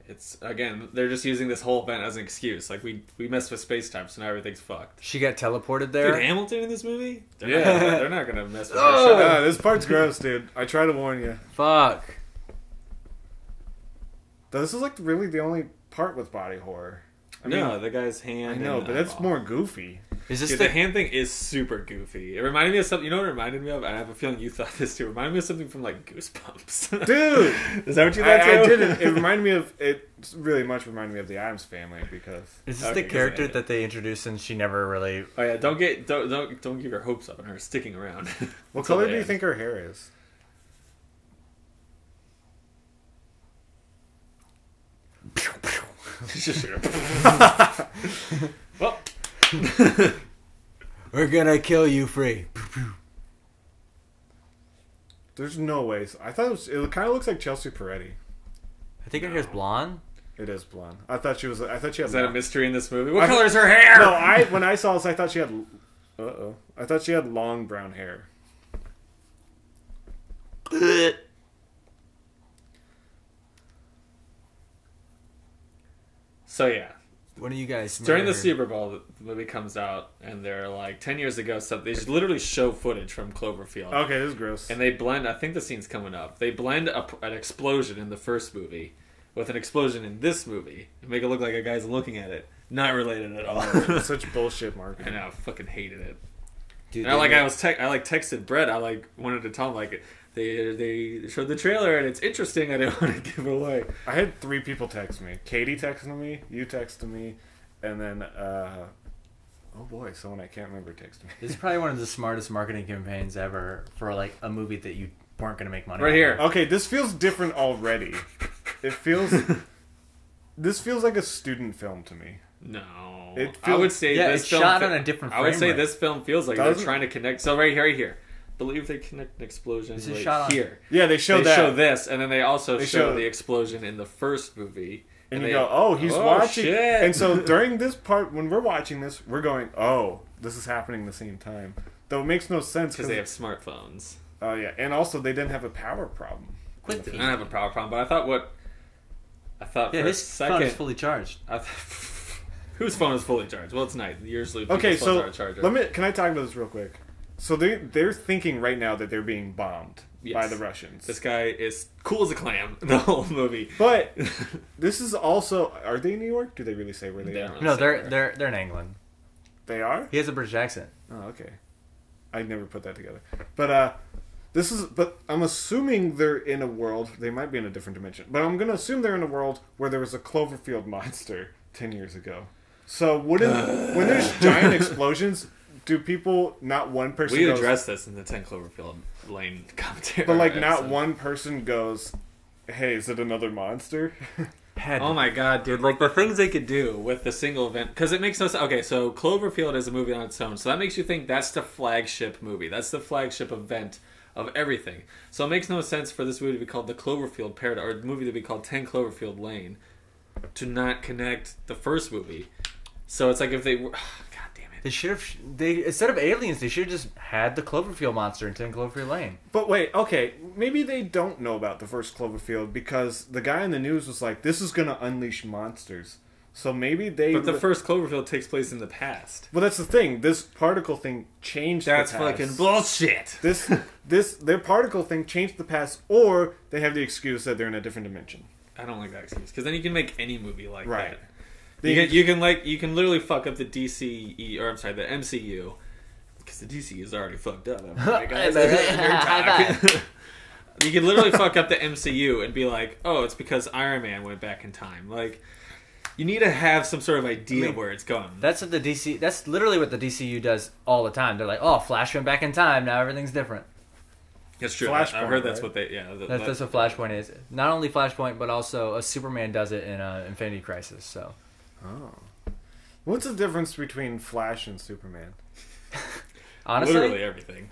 It's again, they're just using this whole event as an excuse. Like we messed with space time, so now everything's fucked. She got teleported there. Dude, Hamilton in this movie? Yeah. They're not gonna mess with Oh! her. This part's gross, dude. I try to warn you. Fuck. This is like really the only part with body horror. I mean, No, the guy's hand. I know, and but that's eyeball. more goofy. Is this Dude, the hand thing is super goofy. It reminded me of something. You know what it reminded me of? And I have a feeling you thought this too. It reminded me of something from like Goosebumps. Dude! Is that what you thought too? I didn't. It reminded me of it. Really much reminded me of the Addams Family because Is this Okay, the character because that they introduced and she never really? Oh yeah, don't give your hopes up on her sticking around. what Until color the do you end. think her hair is? Well, We're gonna kill you free. There's no way. I thought it kind of looks like Chelsea Peretti. I think her hair's blonde. It is blonde. I thought she had. is that a long- mystery in this movie? What I- color is her hair? No, when I saw this, I thought she had. I thought she had long brown hair. So yeah, What do you guys? during the murder? Super Bowl, the movie comes out, and they're like 10 years ago. So they just literally show footage from Cloverfield. Okay, this is gross. And they blend. I think the scene's coming up. They blend an explosion in the first movie with an explosion in this movie and make it look like a guy's looking at it. Not related at all. Such bullshit marketing. I know. I fucking hated it. Dude, And I texted Brett. I like wanted to tell him like they showed the trailer and it's interesting. I didn't want to give it away. I had 3 people text me. Katie texted me, you texted me, and then oh boy, someone I can't remember texted me. This is probably one of the smartest marketing campaigns ever for like a movie that you weren't gonna make money. Right off here. of. Okay, this feels different already. This feels like a student film to me. No, It I feels- would say Yeah, this it's film shot on a different I would frame say rate. this film feels like Doesn't- they're trying to connect. So right here, believe they connect an explosion This is right shot on- here. Yeah, they show They that. show this, and then they also They show show- the explosion in the first movie. And you they- go, oh, he's oh, watching. shit. And so during this part, when we're watching this, we're going, oh, this is happening the same time. Though it makes no sense because they have smartphones. Oh yeah, and also they didn't have a power problem. Quit They the- don't have a power problem, but I thought Yeah, for a his phone is second, fully charged. whose phone is fully charged? Well, it's night. Usually, Okay, people's phones so are a charger. can I talk about this real quick? So they're thinking right now that they're being bombed by Yes. the Russians. This guy is cool as a clam the whole movie. But this is also, are they in New York? Do they really say where they They are? don't. No, Somewhere. they're in England. They are? He has a British accent. Oh, okay. I never put that together. But but I'm assuming they're in a world. They might be in a different dimension, but I'm gonna assume they're in a world where there was a Cloverfield monster 10 years ago. So when there's giant explosions, do people, not one person We goes, addressed this in the 10 Cloverfield Lane commentary. but like not one person goes, hey, is it another monster? Oh my god, dude. Like, the things they could do with the single event. Because it makes no sense. Okay, so Cloverfield is a movie on its own. So that makes you think that's the flagship movie. That's the flagship event of everything. So it makes no sense for this movie to be called The Cloverfield Paradox, or the movie to be called 10 Cloverfield Lane, to not connect the first movie. So it's like if they were... God damn it. They should have. Instead of aliens, they should have just had the Cloverfield monster in 10 Cloverfield Lane. But wait, okay, maybe they don't know about the first Cloverfield because the guy in the news was like, this is going to unleash monsters. So maybe they... But the first Cloverfield takes place in the past. Well, that's the thing. This particle thing changed That's the past. fucking bullshit. Their particle thing changed the past, or they have the excuse that they're in a different dimension. I don't like that excuse. Because then you can make any movie like Right. that. You can literally fuck up the DCE, or I'm sorry, the MCU, because the DCE is already fucked up. You can literally fuck up the MCU and be like, oh, it's because Iron Man went back in time. Like, you need to have some sort of idea where it's going. That's what the DC. That's literally what the DCU does all the time. They're like, oh, Flash went back in time. Now everything's different. That's true. Flashpoint, I've heard that's right? what they. Yeah, That's what Flashpoint is. Not only Flashpoint, but also a Superman does it in Infinity Crisis. So. Oh. What's the difference between Flash and Superman? Honestly, literally everything.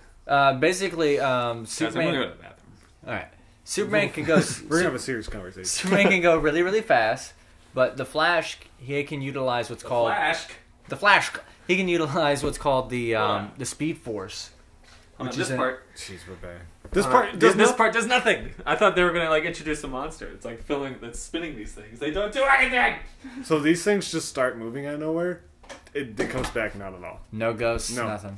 Basically, Guys, I'm Superman. gonna go to the bathroom. All right, Superman can go. We're gonna have a serious conversation. Superman can go really, really fast, but the Flash, he can utilize what's called the Flash. He can utilize what's called the Speed Force. Which this part. Jeez, we're bad. This part does nothing. I thought they were gonna like introduce a monster. It's like that's spinning these things. They don't do anything. So these things just start moving out of nowhere. It comes back not at all. No ghosts, No. nothing.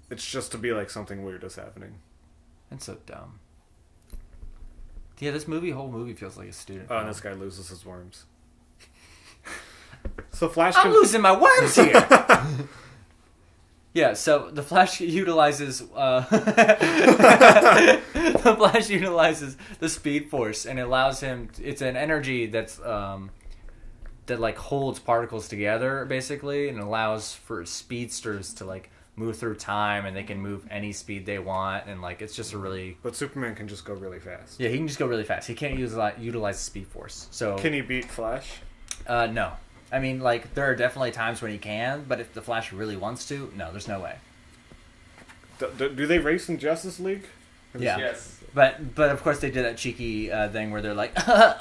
It's just to be like something weird is happening. That's so dumb. Yeah, this whole movie feels like a student. Oh, and this guy loses his worms. So Flash. I'm losing my worms here. Yeah, so the Flash utilizes the Flash utilizes the Speed Force, and it allows him. It's an energy that's that like holds particles together, basically, and allows for speedsters to like move through time, and they can move any speed they want, and like it's just a really. But Superman can just go really fast. Yeah, he can just go really fast. He can't utilize the Speed Force. So Can he beat Flash? No. I mean, like, there are definitely times when he can, but if the Flash really wants to, no, there's no way. Do they race in Justice League? Yeah. Yes. But of course they did that cheeky thing where they're like,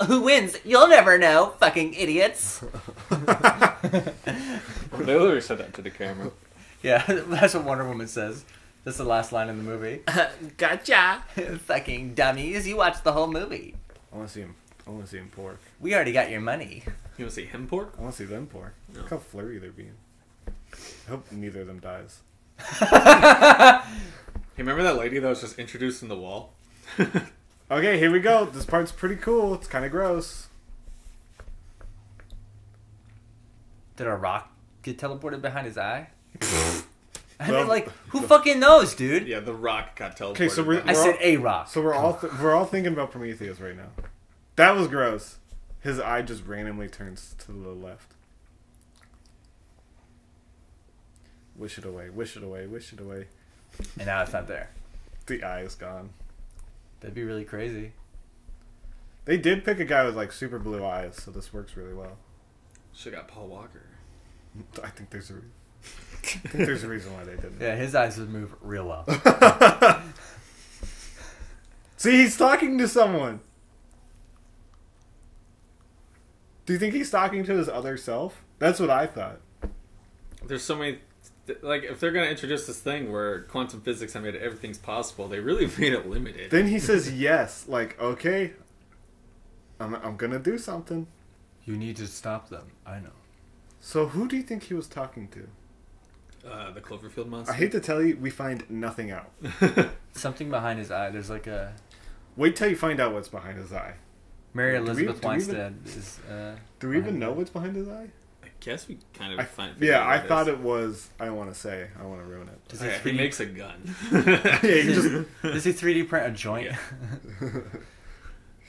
who wins? You'll never know, fucking idiots. They literally said that to the camera. Yeah, that's what Wonder Woman says. That's the last line in the movie. Gotcha. Fucking dummies, you watched the whole movie. I want to see him pork. We already got your money. You want to see him pork? I want to see them pork. No. Look how flirty they're being. I hope neither of them dies. Hey, remember that lady that was just introduced in the wall? Okay, here we go. This part's pretty cool. It's kind of gross. Did a rock get teleported behind his eye? I Well, mean, like, who fucking knows, dude? Yeah, the rock got teleported. Okay, so I said a rock. So we're all thinking about Prometheus right now. That was gross. His eye just randomly turns to the left. Wish it away. Wish it away. Wish it away. And now it's not there. The eye is gone. That'd be really crazy. They did pick a guy with like super blue eyes, so this works really well. Should've got Paul Walker. I think there's a reason why they didn't. Yeah, his eyes would move real well. See, he's talking to someone. Do you think he's talking to his other self? That's what I thought. There's so many... Like, if they're going to introduce this thing where quantum physics have made everything's possible, they really made it limited. Then he says yes. Like, okay, I'm going to do something. You need to stop them. I know. So who do you think he was talking to? The Cloverfield monster? I hate to tell you, we find nothing out. Something behind his eye. There's like a... Wait till you find out what's behind his eye. Mary Do we- Elizabeth do we even- Winstead is... Do we even know what's behind his eye? guess we kind of find. Yeah, I thought it was. I don't want to say. I don't want to ruin it. He makes a gun. Yeah, he just Does he 3D print a joint? Yeah.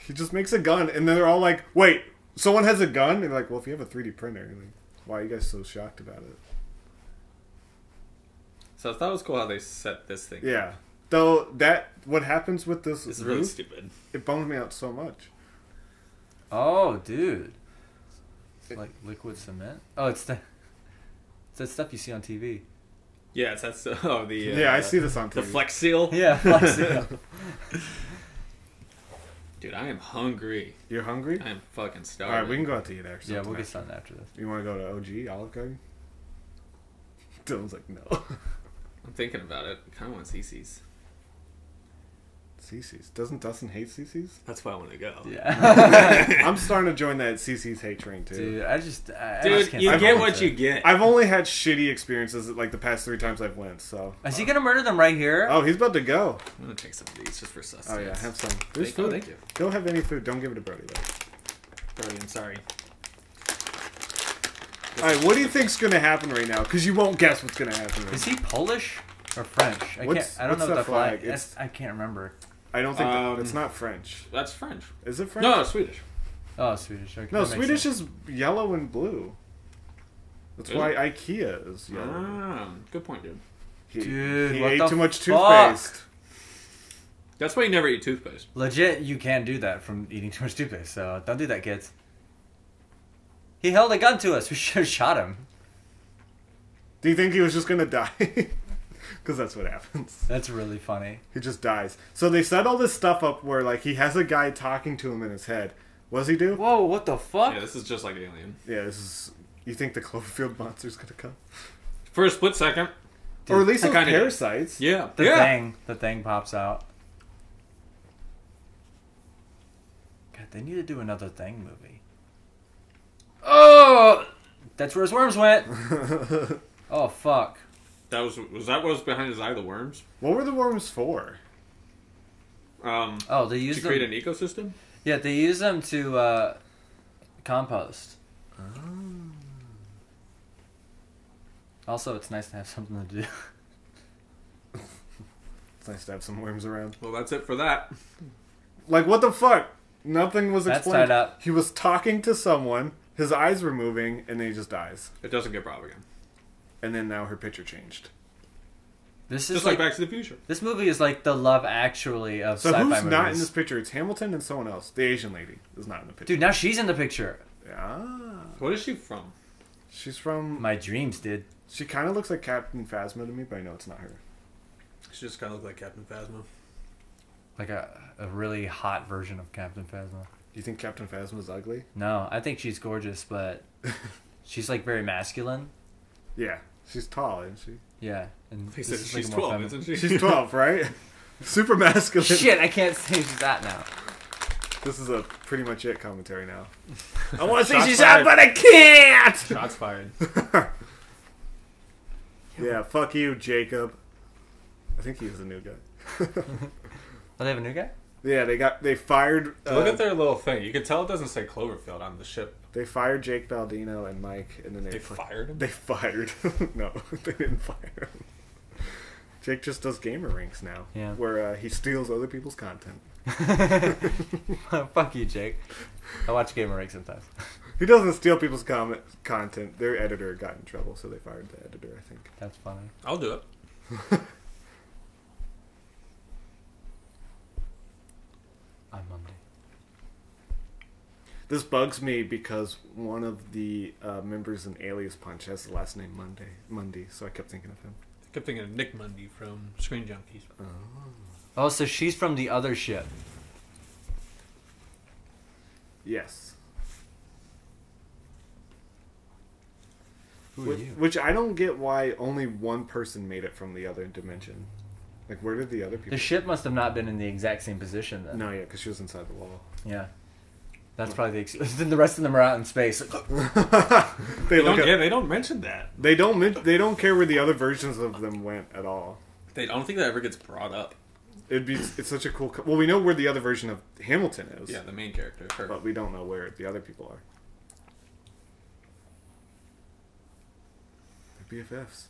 he just makes a gun, and then they're all like, "Wait, someone has a gun?" And they're like, "Well, if you have a 3D printer, like, why are you guys so shocked about it?" So I thought it was cool how they set this thing. Yeah, though what happens with this It's really roof, stupid. it bums me out so much. Oh, dude. It's like liquid cement. Oh, it's that stuff you see on TV. Yeah, that's the Yeah, I see this on TV. the Flex Seal. Yeah, Flex Seal. Dude, I am hungry. You're hungry? I am fucking All starving. right, we can go out to eat actually. Yeah, we'll get something after this. You want to go to OG Olive Garden? Dylan's like, no. I'm thinking about it. I kind of want CC's. CC's. Doesn't Dustin hate CC's? That's why I want to go. Yeah. I'm starting to join that CC's hate train too. Dude, I just Dude, can't you stand get it. what you get. I've only had shitty experiences like the past 3 times I've went. So. Is he gonna murder them right here? Oh, he's about to go. I'm gonna take some of these just for sustenance. Oh yeah, have some. There's Thank, food. thank you. Go have any food. Don't give it to Brody though. Brody, I'm sorry. All right, what do you think's gonna happen right now? Because you won't guess what's gonna happen. Right Is he Polish or French? I What's- can't. I don't what's know the what the flag. flag? It's- I can't remember. I don't think it's not French. That's French. Is it French? No, it's Swedish. Oh, Swedish. Okay, No, that makes Swedish sense. is yellow and blue. That's Is why it? IKEA is yellow. Ah, good point, dude. He what ate the too much fuck? toothpaste. That's why you never eat toothpaste. Legit. You can do that from eating too much toothpaste. So don't do that, kids. He held a gun to us. We should have shot him. Do you think he was just gonna die? Because that's what happens. That's really funny. He just dies. So they set all this stuff up where like he has a guy talking to him in his head. What does he do? Whoa! What the fuck? Yeah, this is just like Alien. Yeah, this is. You think the Cloverfield monster's gonna come? For a split second. Or at least I those kinda did. parasites. Yeah. The thing pops out. God, they need to do another Thing movie. Oh, that's where his worms went. Oh fuck. Was that what was behind his eye? The worms. What were the worms for? Oh, they use To them. create an ecosystem. Yeah, they use them to compost. Also, it's nice to have something to do. It's nice to have some worms around. Well, that's it for that. Like, what the fuck? Nothing was That's explained. tied up. He was talking to someone, his eyes were moving, and then he just dies. It doesn't get brought up again. And then now her picture changed. This is Just like Back to the Future. This movie is like the Love Actually of So sci-fi who's movies. not in this picture? It's Hamilton and someone else. The Asian lady is not in the picture. Dude, now she's in the picture. Ah. What is she from? She's from... My dreams did. She kind of looks like Captain Phasma to me, but I know it's not her. She just kind of looked like Captain Phasma. Like a really hot version of Captain Phasma. Do you think Captain Phasma's ugly? No, I think she's gorgeous, but she's like very masculine. Yeah. She's tall, isn't she? Yeah, and He this said is she's like a more 12, feminine- isn't she? She's 12, right? Super masculine. Shit, I can't say she's that now. This is a pretty much it commentary now. I want to say Shots she's fired. hot, but I can't! Shots fired. Yeah, fuck you, Jacob. I think he's the new guy. Oh, they have a new guy? Yeah, they fired. Look at their little thing. You can tell it doesn't say Cloverfield on the ship. They fired Jake Baldino and Mike, and then They fired him? They fired. No, they didn't fire him. Jake just does gamer ranks now. Yeah. Where he steals other people's content. Fuck you, Jake. I watch Gamer Rank sometimes. He doesn't steal people's content. Their editor got in trouble, so they fired the editor, I think. That's funny. I'll do it. On Monday. This bugs me because one of the members in Alias Punch has the last name Mundy, so I kept thinking of him. I kept thinking of Nick Mundy from Screen Junkies. Oh, so she's from the other ship. Yes. Who are you? Which I don't get why only one person made it from the other dimension. Like, where did the other people... The ship must have not been in the exact same position then. No, yeah, because she was inside the wall. Yeah. That's probably the excuse. Then the rest of them are out in space. They They don't mention that. They don't care where the other versions of them went at all. I don't think that ever gets brought up. It's such a cool... Well, we know where the other version of Hamilton is. Yeah, the main character. Her. But we don't know where the other people are. BFFs.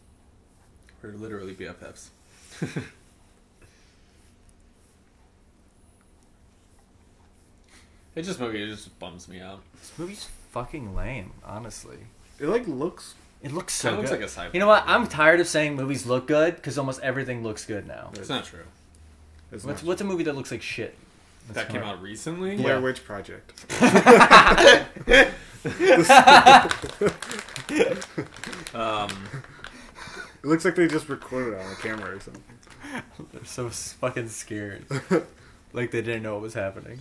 We're literally BFFs. It just bums me out. This movie's fucking lame, honestly. It like looks. It looks so Kinda good. looks like a sci-fi You know what? I'm tired of saying movies look good because almost everything looks good now. It's not true. What's a movie that looks like shit? That came out recently? Blair Yeah. Witch Project. It looks like they just recorded it on a camera or something. They're so fucking scared. Like they didn't know what was happening.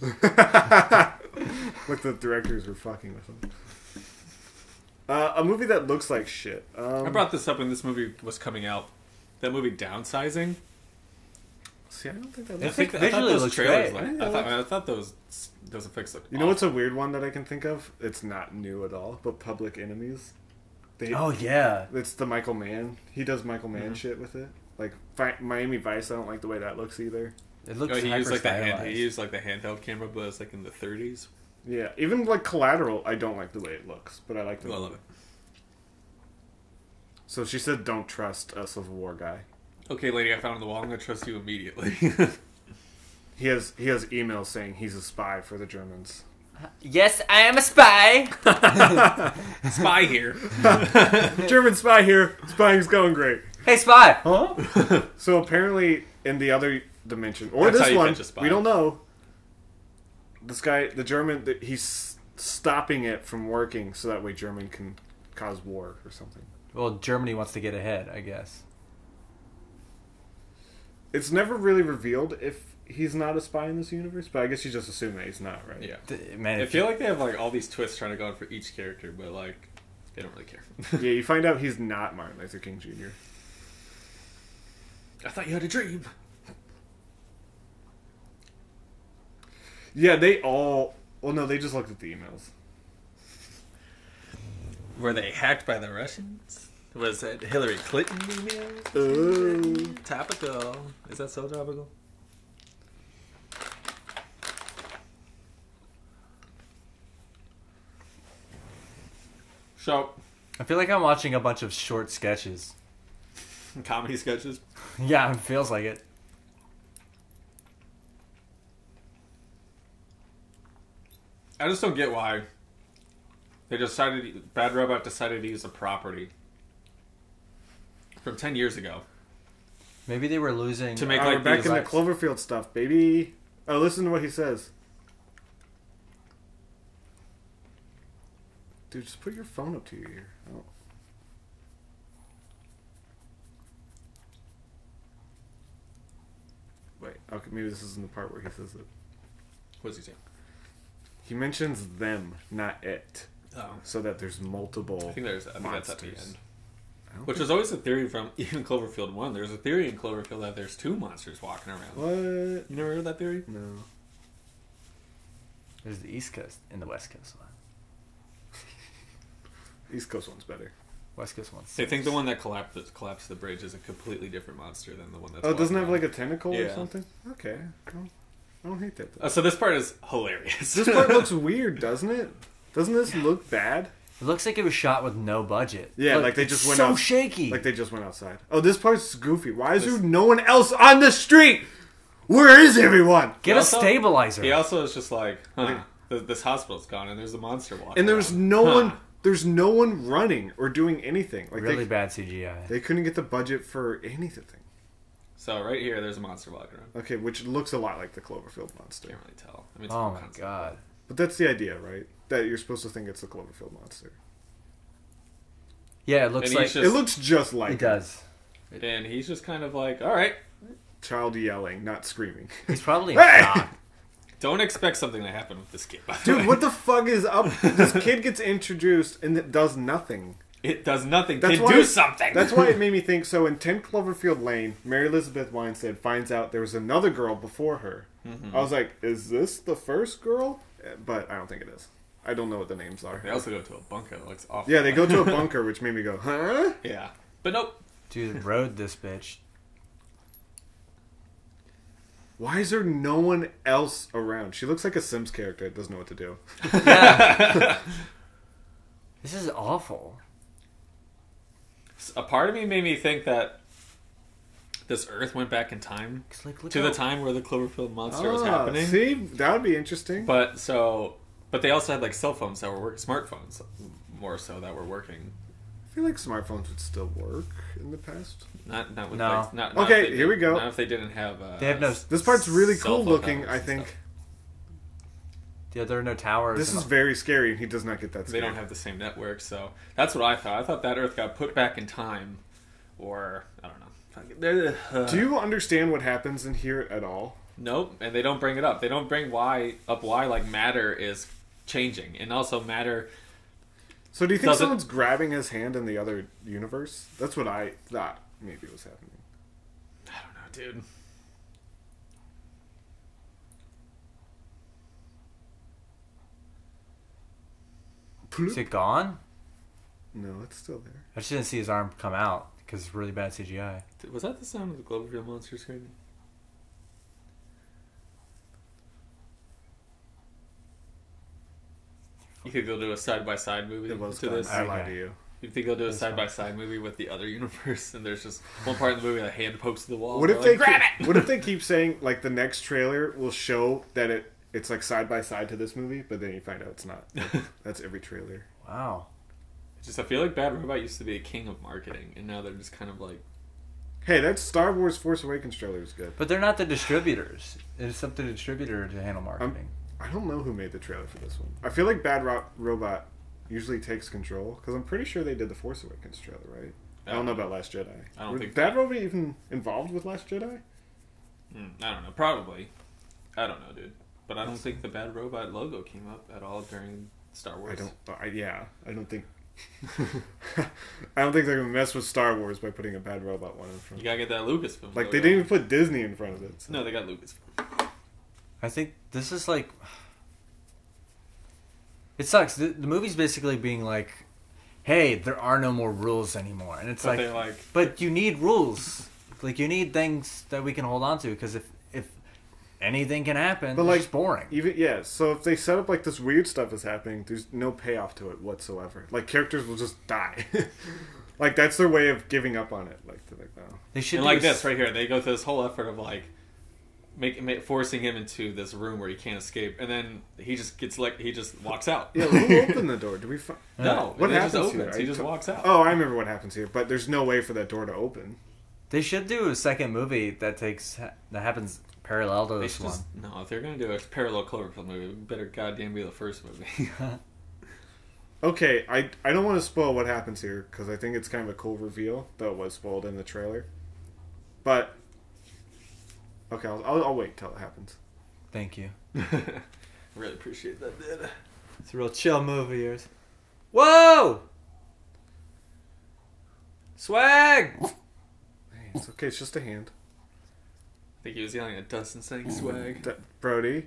Like the directors were fucking with them. A movie that looks like shit. I brought this up when this movie was coming out. That movie Downsizing. See, I don't think that I looks. think visually looks great. I thought those effects looked You know what's a weird one that I can think of? It's not new at all, but Public Enemies. Oh yeah. It's the Michael Mann. He does Michael Mann shit with it. Like Miami Vice, I don't like the way that looks either. It looks he used hyper-stylized. he used like the handheld camera, but it's like in the 30s. Yeah, even like Collateral, I don't like the way it looks, but I like the. I love it. So she said, "Don't trust a Civil War guy." Okay, lady, I found the wall. I'm gonna trust you immediately. He has emails saying he's a spy for the Germans. Yes, I am a spy. Spy here. German spy here. Spying's going great. Hey, spy. Huh? So apparently, in the other dimension, or That's how this you one, catch a spy. we don't know. This guy, the German, he's stopping it from working so that way German can cause war or something. Well, Germany wants to get ahead, I guess. It's never really revealed if he's not a spy in this universe, but I guess you just assume that he's not, right? Yeah. Man, I feel like they have like all these twists trying to go in for each character, but like they don't really care. Yeah, you find out he's not Martin Luther King Jr. I thought you had a dream. Yeah, they all... Well, no, they just looked at the emails. Were they hacked by the Russians? Was it Hillary Clinton emails? Ooh. Topical. Is that so topical? So, I feel like I'm watching a bunch of short sketches. comedy sketches. Yeah, it feels like it. I just don't get why they decided Bad Robot decided to use a property from 10 years ago Maybe they were losing. to make We're like back these. in the Cloverfield stuff, baby. Oh, listen to what he says. Dude, just put your phone up to your ear. Oh. Wait, okay, maybe this isn't the part where he says it. What's he saying? He mentions them, not it, Oh, so that there's multiple. I think that's at the monsters. end. I don't Which was always a theory from even Cloverfield 1. There's a theory in Cloverfield that there's two monsters walking around. What? You never heard that theory? No. There's the East Coast and the West Coast one. East Coast one's better. West Coast one's. They think the one that collapsed the bridge is a completely different monster than the one that's. Oh, it doesn't have walking like a tentacle or Yeah. something? Okay. Well, I don't hate that. Though. So this part is hilarious. This part looks weird, doesn't it? Doesn't this look bad? It looks like it was shot with no budget. Yeah, Look, like they it's just went so out- shaky. Like they just went outside. Oh, this part's goofy. Why is there no one else on the street? Where is everyone? Get Also- a stabilizer. He also is just like, this hospital's gone and there's a monster walking. And there's around. no Huh. one. There's no one running or doing anything. Like Really bad CGI. they couldn't get the budget for anything. So right here, there's a monster walking around. Okay, which looks a lot like the Cloverfield monster. Can't really tell. I mean, it's Oh all my concept. god. But that's the idea, right? That you're supposed to think it's the Cloverfield monster. Yeah, it looks And like he's just- It looks just like it does. And he's just kind of like, all right, child yelling, not screaming. He's probably in Hey! shock. don't expect something to happen with this kid. By the Dude, way. what the fuck is up? This kid gets introduced and it does nothing. It does nothing. That's Kid, why- do something. That's why it made me think. So in 10 Cloverfield Lane, Mary Elizabeth Winstead finds out there was another girl before her. I was like, is this the first girl? But I don't think it is. I don't know what the names are. They also go to a bunker that looks awful. Yeah, they go to a bunker, which made me go, huh? Yeah, but nope. Dude, rode this bitch. Why is there no one else around? She looks like a Sims character that doesn't know what to do. Yeah. This is awful. a part of me made me think that this Earth went back in time to the time where the Cloverfield monster was happening. See, that would be interesting. But they also had like cell phones that were smartphones more so that were working. I feel like smartphones would still work in the past. Not with No. like, not Okay, if they here we go. Not if they didn't have. They have no. This part's really cell cool phone looking, towers I and think. stuff. Yeah, there are no towers. This is very scary, and he does not get that They scary. don't have the same network, so that's what I thought. I thought that Earth got put back in time, or I don't know. Do you understand what happens in here at all? Nope, and they don't bring it up. They don't bring why like matter is changing, and also matter. So do you think Doesn't- someone's grabbing his hand in the other universe? That's what I thought maybe was happening. I don't know, dude. Is it gone? No, it's still there. I just didn't see his arm come out because it's really bad CGI. Was that the sound of the Cloverfield monster screaming? You think they'll do a side-by-side movie It was to gone. this? I lied to you. You think they'll do a That's side-by-side movie with the other universe, and there's just one part of the movie a hand pokes to the wall? What and if they're they like, grab it? What if they keep saying like the next trailer will show that it's like side by side to this movie, but then you find out it's not. That's every trailer. Wow. Just I feel like Bad Robot used to be a king of marketing, and now they're just kind of like. Hey, that Star Wars Force Awakens trailer is good. But they're not the distributors. It's up to the distributor to handle marketing. I don't know who made the trailer for this one. I feel like Bad Robot usually takes control because I'm pretty sure they did the Force Awakens trailer, right? I don't know about Last Jedi. I don't think Bad Robot even involved with Last Jedi. I don't know. Probably. I don't know, dude. But I don't think the Bad Robot logo came up at all during Star Wars. I don't think. I don't think they're gonna mess with Star Wars by putting a Bad Robot one in front. You gotta get that Lucasfilm. Like logo. they didn't even put Disney in front of it. So. No, they got Lucasfilm. I think this is like. It sucks. The movie's basically being like, hey, there are no more rules anymore. And it's But like, they're like, but you need rules. Like, you need things that we can hold on to because if anything can happen, But, it's like, just boring. Even so if they set up like this weird stuff is happening, there's no payoff to it whatsoever. Like characters will just die. Like that's their way of giving up on it. Like they're like, no. They should and do like a this right here, they go through this whole effort of like forcing him into this room where he can't escape, and then he just walks out. Yeah, who opened the door? Did we find? No, What it happens just here? opens. He just walks out. Oh, I remember what happens here, but there's no way for that door to open. They should do a second movie that happens parallel to They this should one. just, no, if they're gonna do a parallel Cloverfield movie, it better goddamn be the first movie. Okay, I don't want to spoil what happens here because I think it's kind of a cool reveal, though it was spoiled in the trailer. But okay, I'll wait till it happens. Thank you. Really appreciate that, dude. It's a real chill movie. Yours. Whoa! Swag! Hey, it's okay. It's just a hand. I think he was yelling at Dustin saying swag. Brody.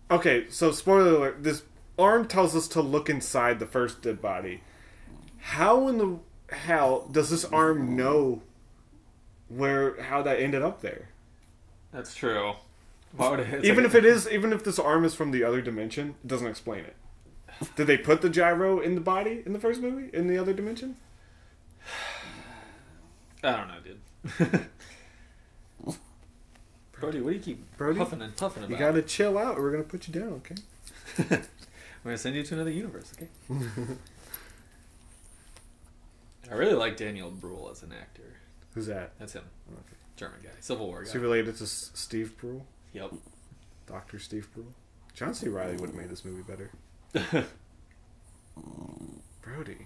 Okay, so spoiler alert. This arm tells us to look inside the first dead body. How in the hell does this arm know how that ended up there? That's true. Why would it? Even if this arm is from the other dimension, it doesn't explain it. Did they put the gyro in the body in the first movie in the other dimension? I don't know, dude. Brody, what do you keep puffing and puffing about? You gotta chill out or we're gonna put you down, okay? I'm gonna send you to another universe, okay? I really like Daniel Bruhl as an actor. Who's that? That's him. Okay. German guy. Civil War guy. Is he related to Steve Brule? Yep. Dr. Steve Brule? John C. Reilly would have made this movie better. Brody.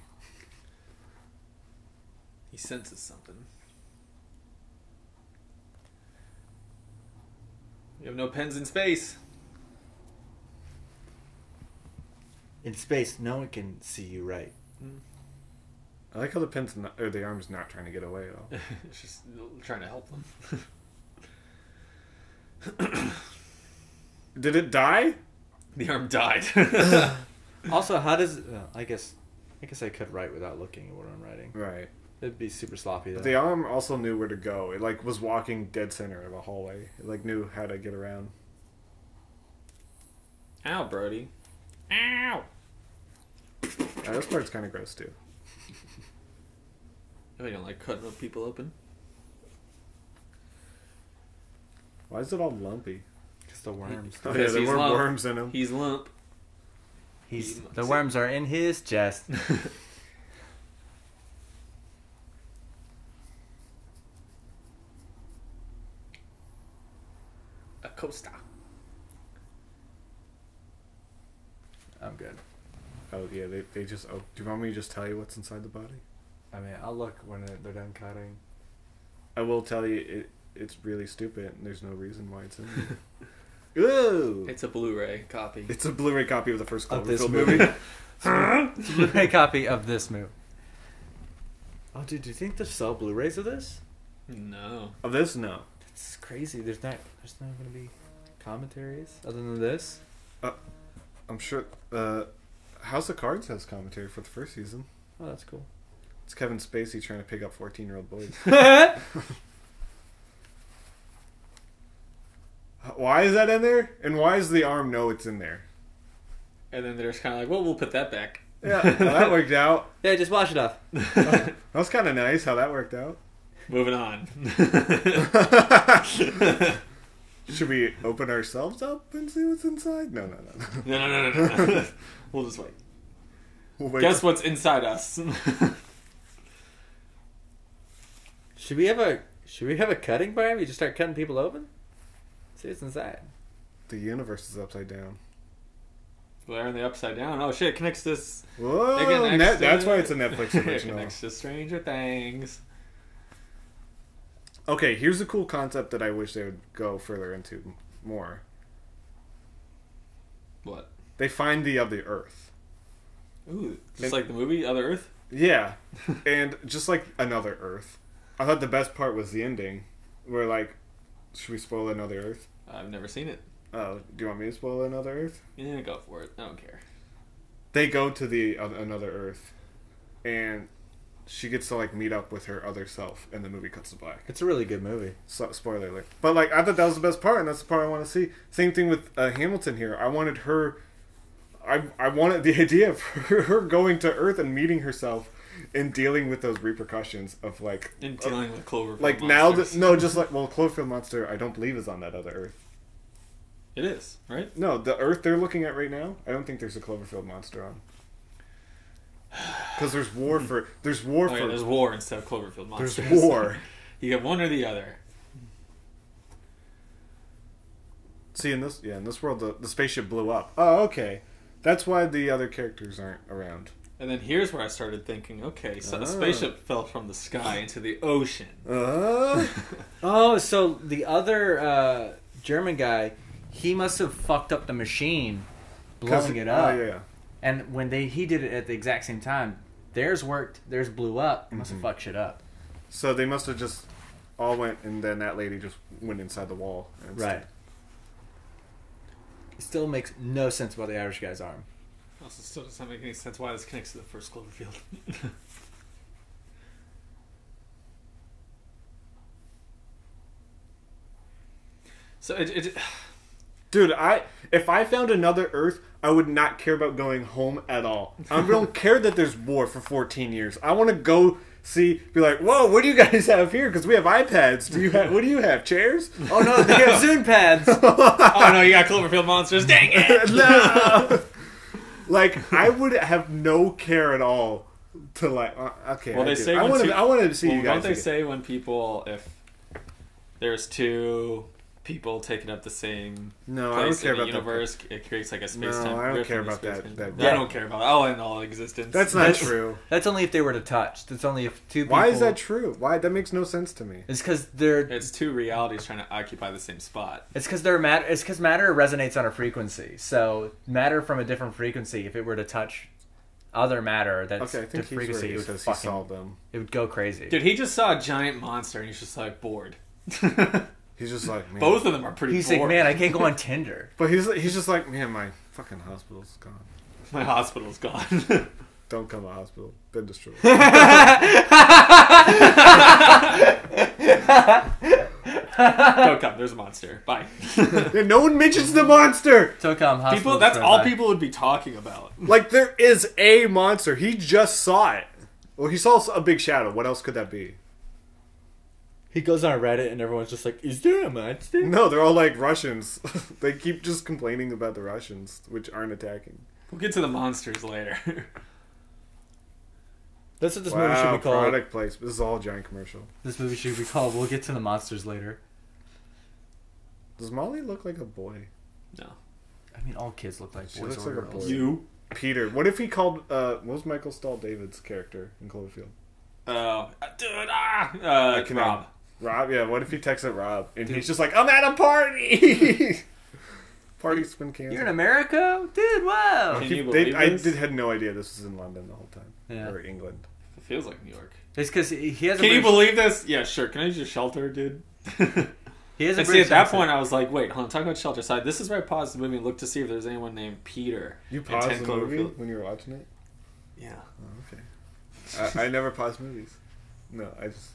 He senses something. You have no pens in space. In space, no one can see you right. I like how the arm's not trying to get away at all. It's just trying to help them. Did it die? The arm died. Also, how does... I guess I could write without looking at what I'm writing. Right. It'd be super sloppy, though. But the arm also knew where to go. It was walking dead center of a hallway. It knew how to get around. Ow, Brody. Ow. This part's kind of gross too. Oh, you don't like cutting up people open? Why is it all lumpy? Just the worms. Oh, yeah, Because there he's were lump. worms in him. He's lump. The worms are in his chest. A Costa. I'm good. Oh yeah, they just. Oh, do you want me to just tell you what's inside the body? I mean, I'll look when they're done cutting. I will tell you it's really stupid. And there's no reason why it's in there. Ooh! It's a Blu-ray copy. It's a Blu-ray copy of the first Of this Cloverfield movie. movie. It's a Blu-ray copy of this movie. Oh, dude, do you think they'll sell Blu-rays of this? No. Of this, no. It's crazy. There's not going to be commentaries other than this. I'm sure. House of Cards has commentary for the first season. Oh, that's cool. It's Kevin Spacey trying to pick up 14-year-old boys. Why is that in there? And why does the arm know it's in there? And then they're just kind of like, well, we'll put that back. Yeah, well, that worked out. Yeah, just wash it off. That was kind of nice how that worked out. Moving on. Should we open ourselves up and see what's inside? No. No. We'll just wait. We'll wait Guess for- what's inside us? Should we have a cutting program? You just start cutting people open? See what's inside. The universe is upside down. Well, they're in the upside down. Oh shit! It connects this. Whoa! It connects to- That's why it's a Netflix It original. connects to Stranger Things. Okay, here's a cool concept that I wish they would go further into more. What? They find the other Earth. Ooh, just And- like the movie Other Earth. Yeah, and just like another Earth. I thought the best part was the ending, where like, should we spoil another Earth? I've never seen it. Oh, do you want me to spoil another Earth? Yeah, go for it. I don't care. They go to the another Earth, and she gets to like meet up with her other self, and the movie cuts to black. It's a really good movie. So, spoiler alert. But like, I thought that was the best part, and that's the part I want to see. Same thing with Hamilton here. I wanted her. I wanted the idea of her going to Earth and meeting herself, and dealing with those repercussions of like. And dealing with Cloverfield Like monsters. now, no, just like Cloverfield monster. I don't believe is on that other Earth. It is, right? No, the Earth they're looking at right now. I don't think there's a Cloverfield monster on. Because there's war for there's war Oh, yeah, for there's war instead of Cloverfield monsters. there's war. You get one or the other. See in this world the spaceship blew up. Oh, okay. That's why the other characters aren't around. And then here's where I started thinking, okay, so Ah. a spaceship fell from the sky into the ocean. Oh, so the other German guy, he must have fucked up the machine, blowing it up. Oh yeah. And when he did it at the exact same time, theirs worked, theirs blew up. He must have fucked shit up. So they must have just all went, and then that lady just went inside the wall. And Right. It still makes no sense about the Irish guy's arm. Also, still doesn't make any sense why this connects to the first Cloverfield. So it Dude, if I found another Earth, I would not care about going home at all. I don't care that there's war for 14 years. I want to go be like, whoa, what do you guys have here? Because we have iPads. What do you have? Chairs? Oh no, they have Zune pads. oh no, you got Cloverfield monsters. Dang it! No. Like, I would have no care at all to like. Okay, Well, they say I when wanted. two- I wanted to see Well, you guys. don't they again. say when people, if there's two people taking up the same No, I don't place care in the about that. universe, it creates like a space-time. No, I don't rift care in the about that- space- that- I don't care about that. I'll end all existence. That's not true. That's only if they were to touch. That's only if two people. Why is that true? Why that makes no sense to me. It's because they're. It's two realities trying to occupy the same spot. It's because they're matter. It's because matter resonates on a frequency. So matter from a different frequency, if it were to touch other matter, that's Okay, I think the frequency. he's It right would because he saw fucking. them. It would go crazy. Dude, he just saw a giant monster and he's just like bored. He's just like, man. Both of them are pretty He's bored. like, man, I can't go on Tinder. But he's just like, man, my fucking hospital's gone. My hospital's gone. Don't come to the hospital. Been destroyed. Don't come. There's a monster. Bye. Yeah, no one mentions the monster. Tokam People. That's all people would be talking about. Like, there is a monster. He just saw it. Well, he saw a big shadow. What else could that be? He goes on Reddit and everyone's just like, "Is there a monster?" No, they're all like Russians. They keep just complaining about the Russians, which aren't attacking. We'll get to the monsters later. That's what this movie should be called. Product placement. This is all a giant commercial. This movie should be called "We'll Get to the Monsters Later." Does Molly look like a boy? No. I mean, all kids look like She boys looks or like a girls. boy. You. Peter. What if he called, what was Michael Stahl David's character in Cloverfield? Dude, Rob. Rob, yeah, what if he texted Rob and he's just like, I'm at a party! Party's been canceled. You're in America? Dude, wow! Can you believe I this? had no idea this was in London the whole time. Yeah. Or England. It feels like New York. It's because he has a Can you British- believe this? Yeah, sure. Can I use your shelter, dude? He has a And see, British at that accent. point, I was like, wait, hold on, talk about shelter side. This is where I paused the movie and looked to see if there's anyone named Peter. You in paused 10 the movie Cloverfield. when you were watching it? Yeah. Oh, okay. I never pause movies. No, I just...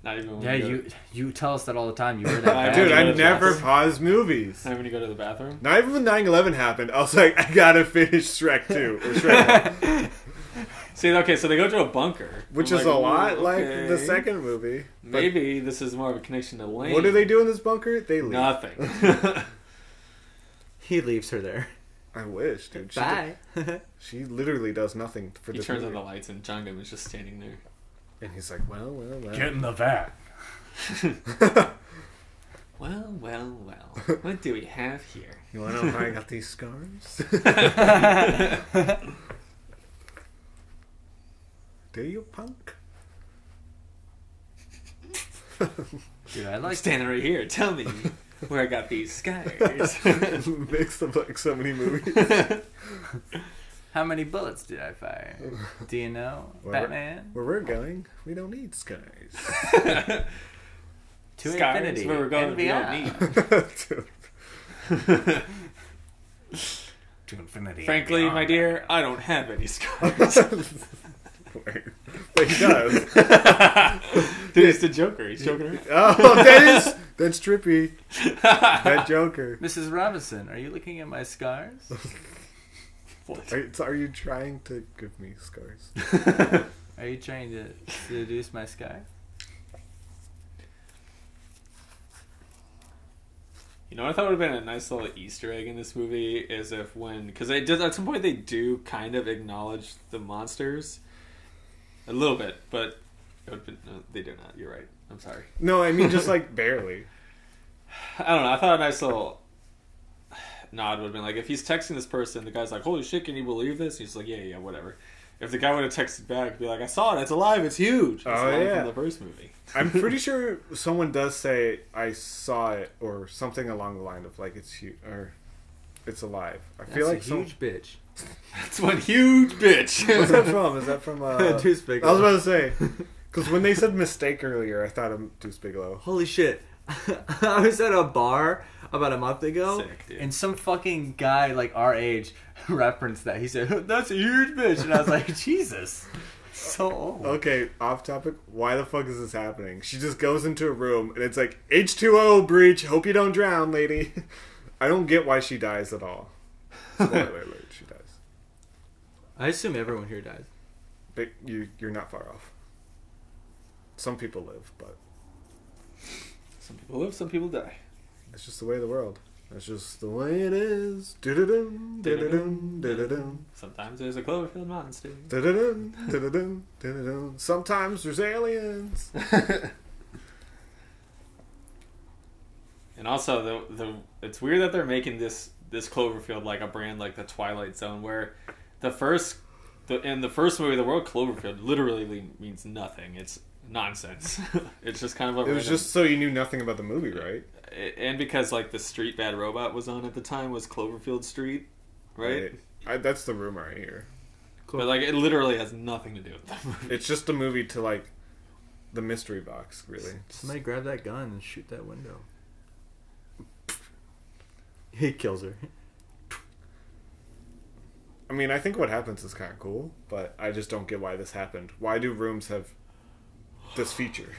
Not even when Yeah, you go you tell us that all the time. You were that I bad. Dude, go I to the never bathroom. pause movies. Not when you go to the bathroom. Not even when 9/11 happened, I was like, I gotta finish Shrek 2. Or Shrek 1. See, okay, so they go to a bunker. Which I'm is like, a lot ooh, like okay. the second movie. But Maybe this is more of a connection to Lane. what do they do in this bunker? They leave. Nothing. He leaves her there. I wish, dude. Bye. She literally does nothing for He this turns movie. on the lights and John Goodman's just standing there. And he's like, well. in the vat. Well. What do we have here? You wanna know how I got these scars? Do you, punk? Dude, I I'm like standing right here. Tell me where I got these scars. Mixed up like so many movies. How many bullets did I fire? Do you know? Where- Batman? Where we're going, we don't need scars. To Scars, infinity where we're going, and we don't beyond. need. To infinity and Frankly, beyond. my dear, I don't have any scars. But he does. Dude, it's the Joker. He's joking around. Oh, that's trippy. That Joker. Mrs. Robinson, are you looking at my scars? Are you trying to give me scars? Are you trying to seduce my scars? You know what I thought would have been a nice little Easter egg in this movie is if because they did at some point they do kind of acknowledge the monsters a little bit, but it would have been, no, they do not. You're right. I'm sorry. No, I mean just like barely. I don't know. I thought a nice little nod would have been like if he's texting this person, the guy's like, "Holy shit, can you believe this?" He's like, "Yeah, whatever." If the guy would have texted back, be like, "I saw it. It's alive. It's huge." It's Oh, alive yeah. from the first movie. I'm pretty sure someone does say I saw it or something along the line of like it's huge or it's alive. I feel like That's a huge bitch. That's one huge bitch. What's that from? Is that from? Deuce Bigelow. I was about to say because when they said mistake earlier, I thought of Deuce Bigelow. Holy shit. I was at a bar about a month ago, Sick, dude. and some fucking guy like our age referenced that. He said, "That's a huge bitch," and I was like, "Jesus, so old." Okay, off topic. Why the fuck is this happening? She just goes into a room and it's like H2O breach. Hope you don't drown, lady. I don't get why she dies at all. Spoiler alert, she dies. I assume everyone here dies. But you're not far off. Some people live, but Some people live, some people die. it's just the way of the world. That's just the way it is. Do-do-dum, do-do-dum, do-do-dum. Sometimes there's a Cloverfield monster. Do-do-dum, do-do-dum, do-do-dum. Sometimes there's aliens. And also, it's weird that they're making this Cloverfield like a brand like the Twilight Zone, where in the first movie, the word Cloverfield literally means nothing. It's nonsense. It's just kind of a It was random- just so you knew nothing about the movie, right? and because like the street Bad Robot was on at the time was Cloverfield Street, right? That's the rumor I hear. But like it literally has nothing to do with that movie. It's just a movie to like the mystery box, really. Somebody grab that gun and shoot that window. He kills her. I mean, I think what happens is kind of cool, but I just don't get why this happened. Why do rooms have this feature?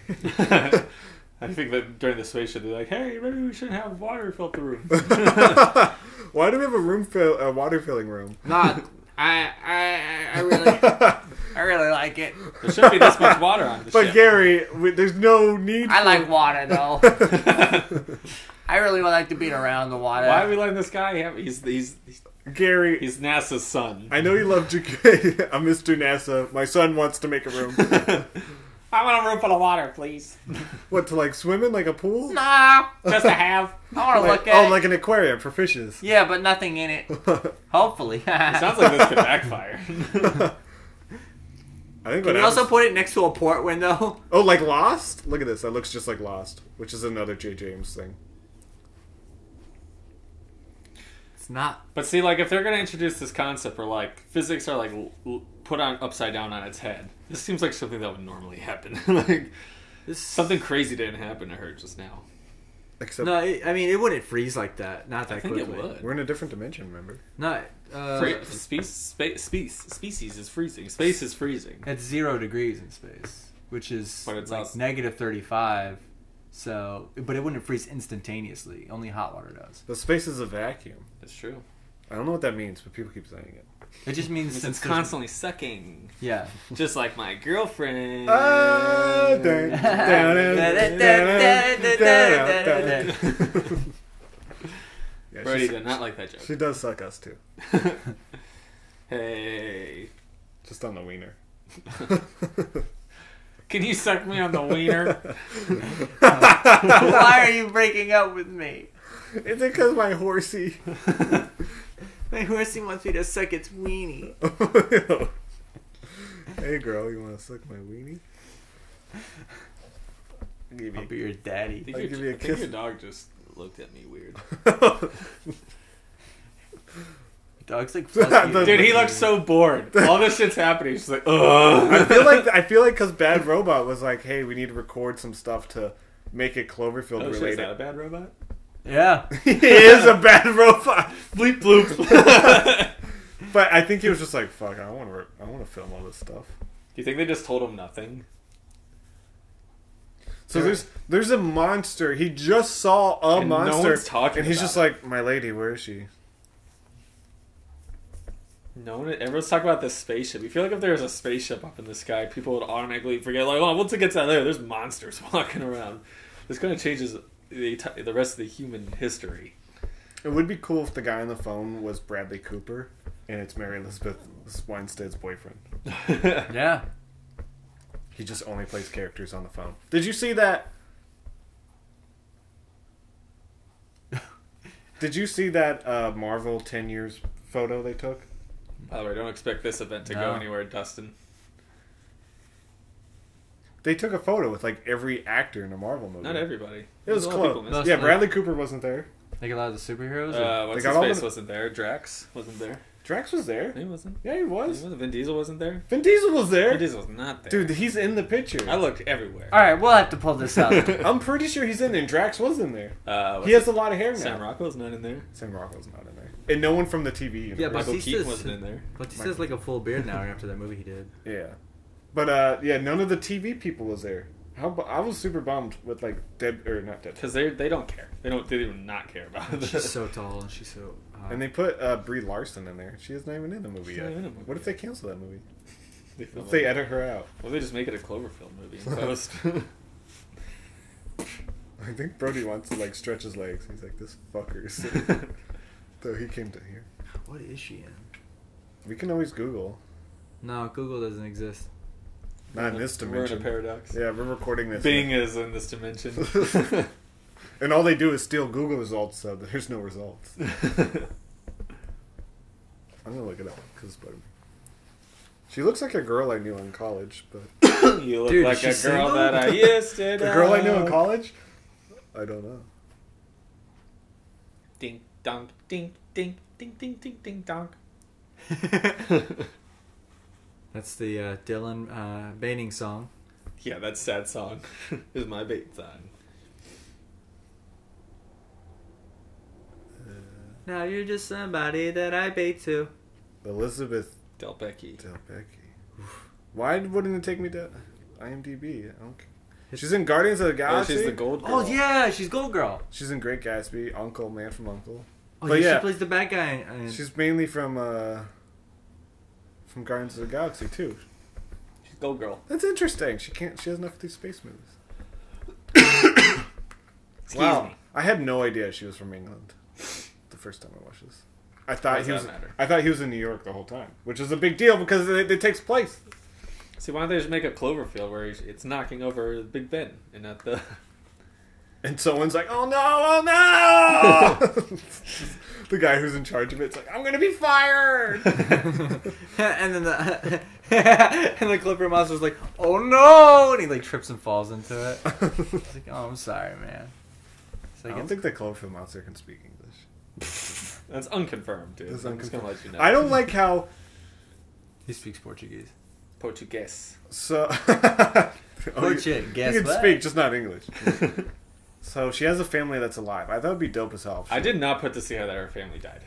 I think that during the space show, they're like, "Hey, maybe we shouldn't have water fill the room." Why do we have a water filling room? Not. I really like it. There shouldn't be this much water on the But ship. Gary, there's no need. I like water though. I really would like to be around the water. Why are we letting this guy have? He's Gary. He's NASA's son. I know you love JK. I'm Mr. NASA. My son wants to make a room. I want a room full of water, please. What, to like swim in like a pool? Nah, Just to have. I want to Like, look at it. like an aquarium for fishes. Yeah, but nothing in it. Hopefully. It sounds like this could backfire. I think. Can you also put it next to a port window? Oh, like Lost? Look at this. That looks just like Lost, which is another J. James thing. It's not. But see, like, if they're going to introduce this concept where, like, physics are, like, put on upside down on its head, this seems like something that would normally happen. Like, something crazy didn't happen to her just now. Except No, I mean, it wouldn't freeze like that. Not that I think quickly. it would. we're in a different dimension, remember? No, Species is freezing. Space is freezing. it's 0 degrees in space, which is But it's like also- negative 35. So, but it wouldn't freeze instantaneously. Only hot water does. The space is a vacuum. That's true. I don't know what that means, but people keep saying it. It just means It's since constantly sucking. yeah. Just like my girlfriend. Yeah, Brody did not like that joke. she does suck us too. Hey. Just on the wiener. Can you suck me on the wiener? Why are you breaking up with me? Is it because my horsey? My horsey wants me to suck its weenie. Hey girl, you want to suck my weenie? I'll be your daddy. I'll give you a I think kiss. your dog just looked at me weird. Dog's like, fuck you. Dude, he looks so bored. All this shit's happening. He's just like, ugh. I feel like because Bad Robot was like, hey, we need to record some stuff to make it Cloverfield Oh, shit, is related. that a bad robot? Yeah. He is a bad robot. Bleep bloop. But I think he was just like, fuck, I want to film all this stuff. Do you think they just told him nothing? So there's a monster. He just saw a And no monster, one's talking and he's about just it. like, my lady, where is she? No one. Everyone's talking about this spaceship. You feel like if there was a spaceship up in the sky, people would automatically forget. Like, oh, once it gets out there, there's monsters walking around. This kind of changes the rest of the human history. It would be cool if the guy on the phone was Bradley Cooper, and it's Mary Elizabeth Winstead's boyfriend. Yeah. He just only plays characters on the phone. Did you see that? Did you see that Marvel 10 years photo they took? By the way, don't expect this event to go No. anywhere, Dustin. They took a photo with like every actor in a Marvel movie. Not everybody. It There's was a lot of people close. missing. Yeah, Bradley Cooper wasn't there. Like a lot of the superheroes? Or? What's They his got all face the- wasn't there. Drax wasn't there. Drax was there. He wasn't. Yeah, he He was. wasn't. Vin Diesel wasn't there. Vin Diesel was there. Vin Diesel was not there. Dude, he's in the picture. I looked everywhere. Alright, we'll have to pull this up. I'm pretty sure he's in there. And Drax was in there. What's He has a lot of hair now. Sam Rockwell's not in there. Sam Rockwell's not in there. And no one from the TV universe. Yeah, but Michael he Keaton says- wasn't in there. But he says like a full beard now after that movie he did. Yeah. But, yeah, none of the TV people was there. I was super bummed with, like, not Dead. Because they don't care. They do not care about She's this. so tall and she's so hot. And they put Brie Larson in there. She isn't even in the movie She's yet. not even in a movie What if they cancel that movie? They What if they edit her out? Well, they just make it a Cloverfield movie in post. I think Brody wants to, like, stretch his legs. He's like, this fucker's. So he came to here. What is she in? We can always Google. No, Google doesn't exist. Not in this We're in dimension. a paradox. Yeah, we're recording this. Bing is in this dimension. And all they do is steal Google results, so there's no results. I'm gonna look it up because it's bugging me. She looks like a girl I knew in college, but You look Dude, like is a she girl single? that I used to the girl I knew in know. college, I don't know. Ding dong, ding ding ding ding ding ding dong. That's the Dylan Baiting song. Yeah, that sad song is my bait song. Now you're just somebody that I bait to. Elizabeth Del Becky. Delbecchi. Why wouldn't it take me to IMDb? I don't care. She's in Guardians of the Oh, Galaxy. she's the gold girl. Oh yeah, she's Gold Girl. She's in Great Gatsby, Uncle, Man from Uncle. Oh But yeah, yeah. she plays the bad guy. She's mainly from Guardians of the Galaxy too. She's gold girl. That's interesting. She has enough to do space movies. Excuse me. I had no idea she was from England. The first time I watched this, I thought does he that was. matter? I thought he was in New York the whole time, which is a big deal because it takes place. See, why don't they just make a Cloverfield where it's knocking over Big Ben and not the... And someone's like, "Oh no! Oh no!" The guy who's in charge of it's like, "I'm gonna be fired." And then the Clipper monster's like, "Oh no!" And he like trips and falls into it. It's like, "Oh, I'm sorry, man." It's I like, don't think the Cloverfield monster can speak English. That's unconfirmed, dude. That's I'm just gonna unconfirmed. let you know. I don't like how. he speaks Portuguese. Portuguese. So. Portuguese, guess you can what? speak, just not English. So she has a family that's alive. I thought it'd be dope as hell. I did not put to see how that her family died.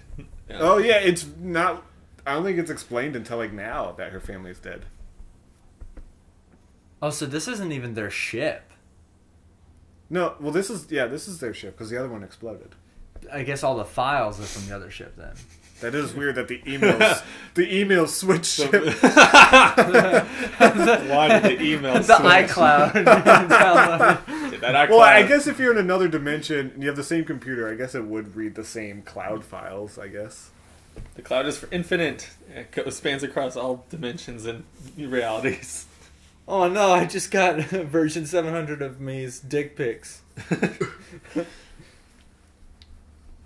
Yeah. Oh yeah, it's not. I don't think it's explained until like now that her family's dead. Oh, so this isn't even their ship. No, well this is their ship because the other one exploded. I guess all the files are from the other ship then. That is weird that the emails switched ship. Why did the email The switch? iCloud. Downloaded. Did that iCloud... Well, I guess if you're in another dimension and you have the same computer, I guess it would read the same cloud files. I guess. The cloud is infinite. It spans across all dimensions and realities. Oh no, I just got version 700 of me's dick pics.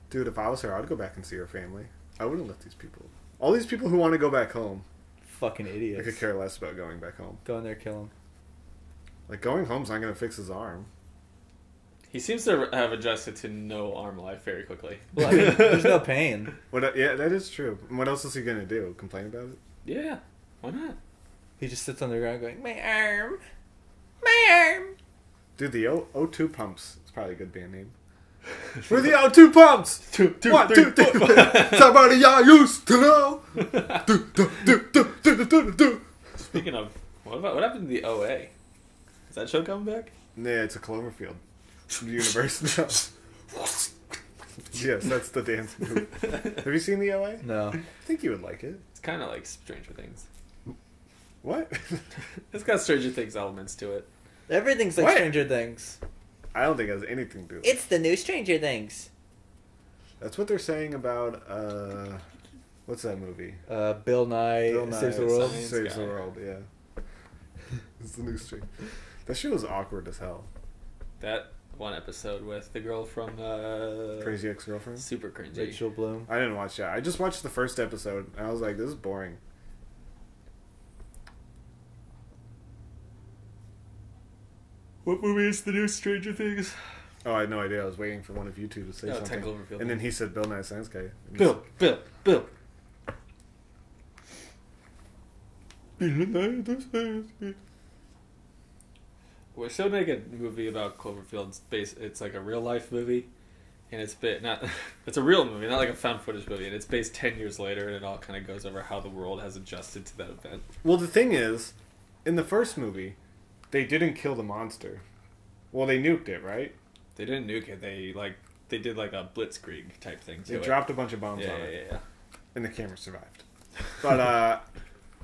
Dude, if I was her, I'd go back and see her family. I wouldn't let these people. All these people who want to go back home. Fucking I idiots. could care less about going back home. Go in there, kill him. Like, going home's not going to fix his arm. He seems to have adjusted to no arm life very quickly. Well, I mean, there's no pain. Yeah, that is true. What else is he going to do? Complain about it? Yeah, why not? He just sits on the ground going, my arm. My arm. Dude, the O2 Pumps is probably a good band name. We're the O2 Pumps! Two, 1, 2, 3. Somebody y'all used to know! Do. Speaking of, what happened to the OA? Is that show coming back? Yeah, it's a Cloverfield universe now. Yes, that's the dance move. Have you seen the OA? No. I think you would like it. It's kind of like Stranger Things. What? It's got Stranger Things elements to it. Everything's like What? Stranger Things. I don't think it has anything to do with it. It's the new Stranger Things. That's what they're saying about, what's that movie? Bill Nye, Bill Nye Saves the World. Science Saves the guy. World, yeah. It's the new stream. That shit was awkward as hell. That one episode with the girl from Crazy Ex-Girlfriend? super cringy. Rachel Bloom. I didn't watch that. I just watched the first episode, and I was like, this is boring. What movie is the new Stranger Things? Oh, I had no idea. I was waiting for one of you two to say Oh, something. Ted Cloverfield. And then he said Bill Nye Science Guy. Bill. We're still making a movie about Cloverfield. It's like a real life movie, and it's a real movie, not like a found footage movie. And it's based 10 years later, and it all kind of goes over how the world has adjusted to that event. Well, the thing is, in the first movie, they didn't kill the monster. Well, they nuked it, right? They didn't nuke it. They did like a blitzkrieg type thing. They dropped a bunch of bombs on it, Yeah. and the camera survived. But,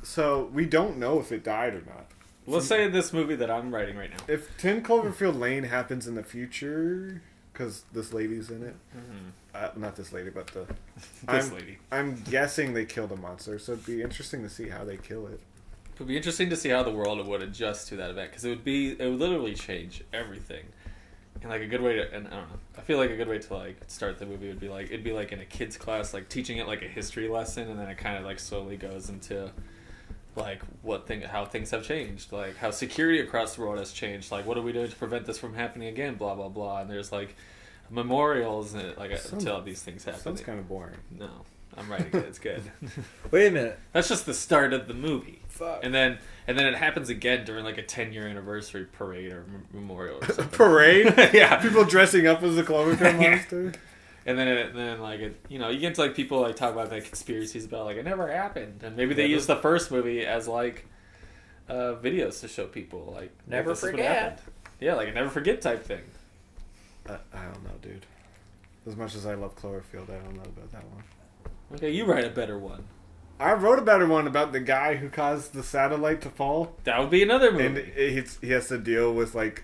so we don't know if it died or not. Let's say in this movie that I'm writing right now. If 10 Cloverfield Lane happens in the future, because this lady's in it. Not this lady, but This lady. I'm guessing they killed a monster, so it'd be interesting to see how they kill it. It would be interesting to see how the world would adjust to that event, because it would literally change everything. And like a good way to, and I don't know, I feel like a good way to like start the movie would be like, it'd be like in a kid's class, like teaching it like a history lesson, and then it kind of like slowly goes into like how things have changed, like how security across the world has changed, like what are we doing to prevent this from happening again, blah blah blah. And there's like memorials and to all these things happen. Sounds kind of boring. No, I'm writing it. It's good. Wait a minute. That's just the start of the movie. Fuck. And then it happens again during like a 10-year anniversary parade or memorial or something. Parade? Yeah. People dressing up as the Cloverfield monster? And then like you get into like people like talk about like conspiracies about like it never happened, and maybe they use the first movie as like videos to show people like Never this is what forget. happened. Yeah, like a never forget type thing. I don't know, dude. As much as I love Cloverfield, I don't know about that one. Okay, you write a better one. I wrote a better one about the guy who caused the satellite to fall. That would be another movie. And he has to deal with, like,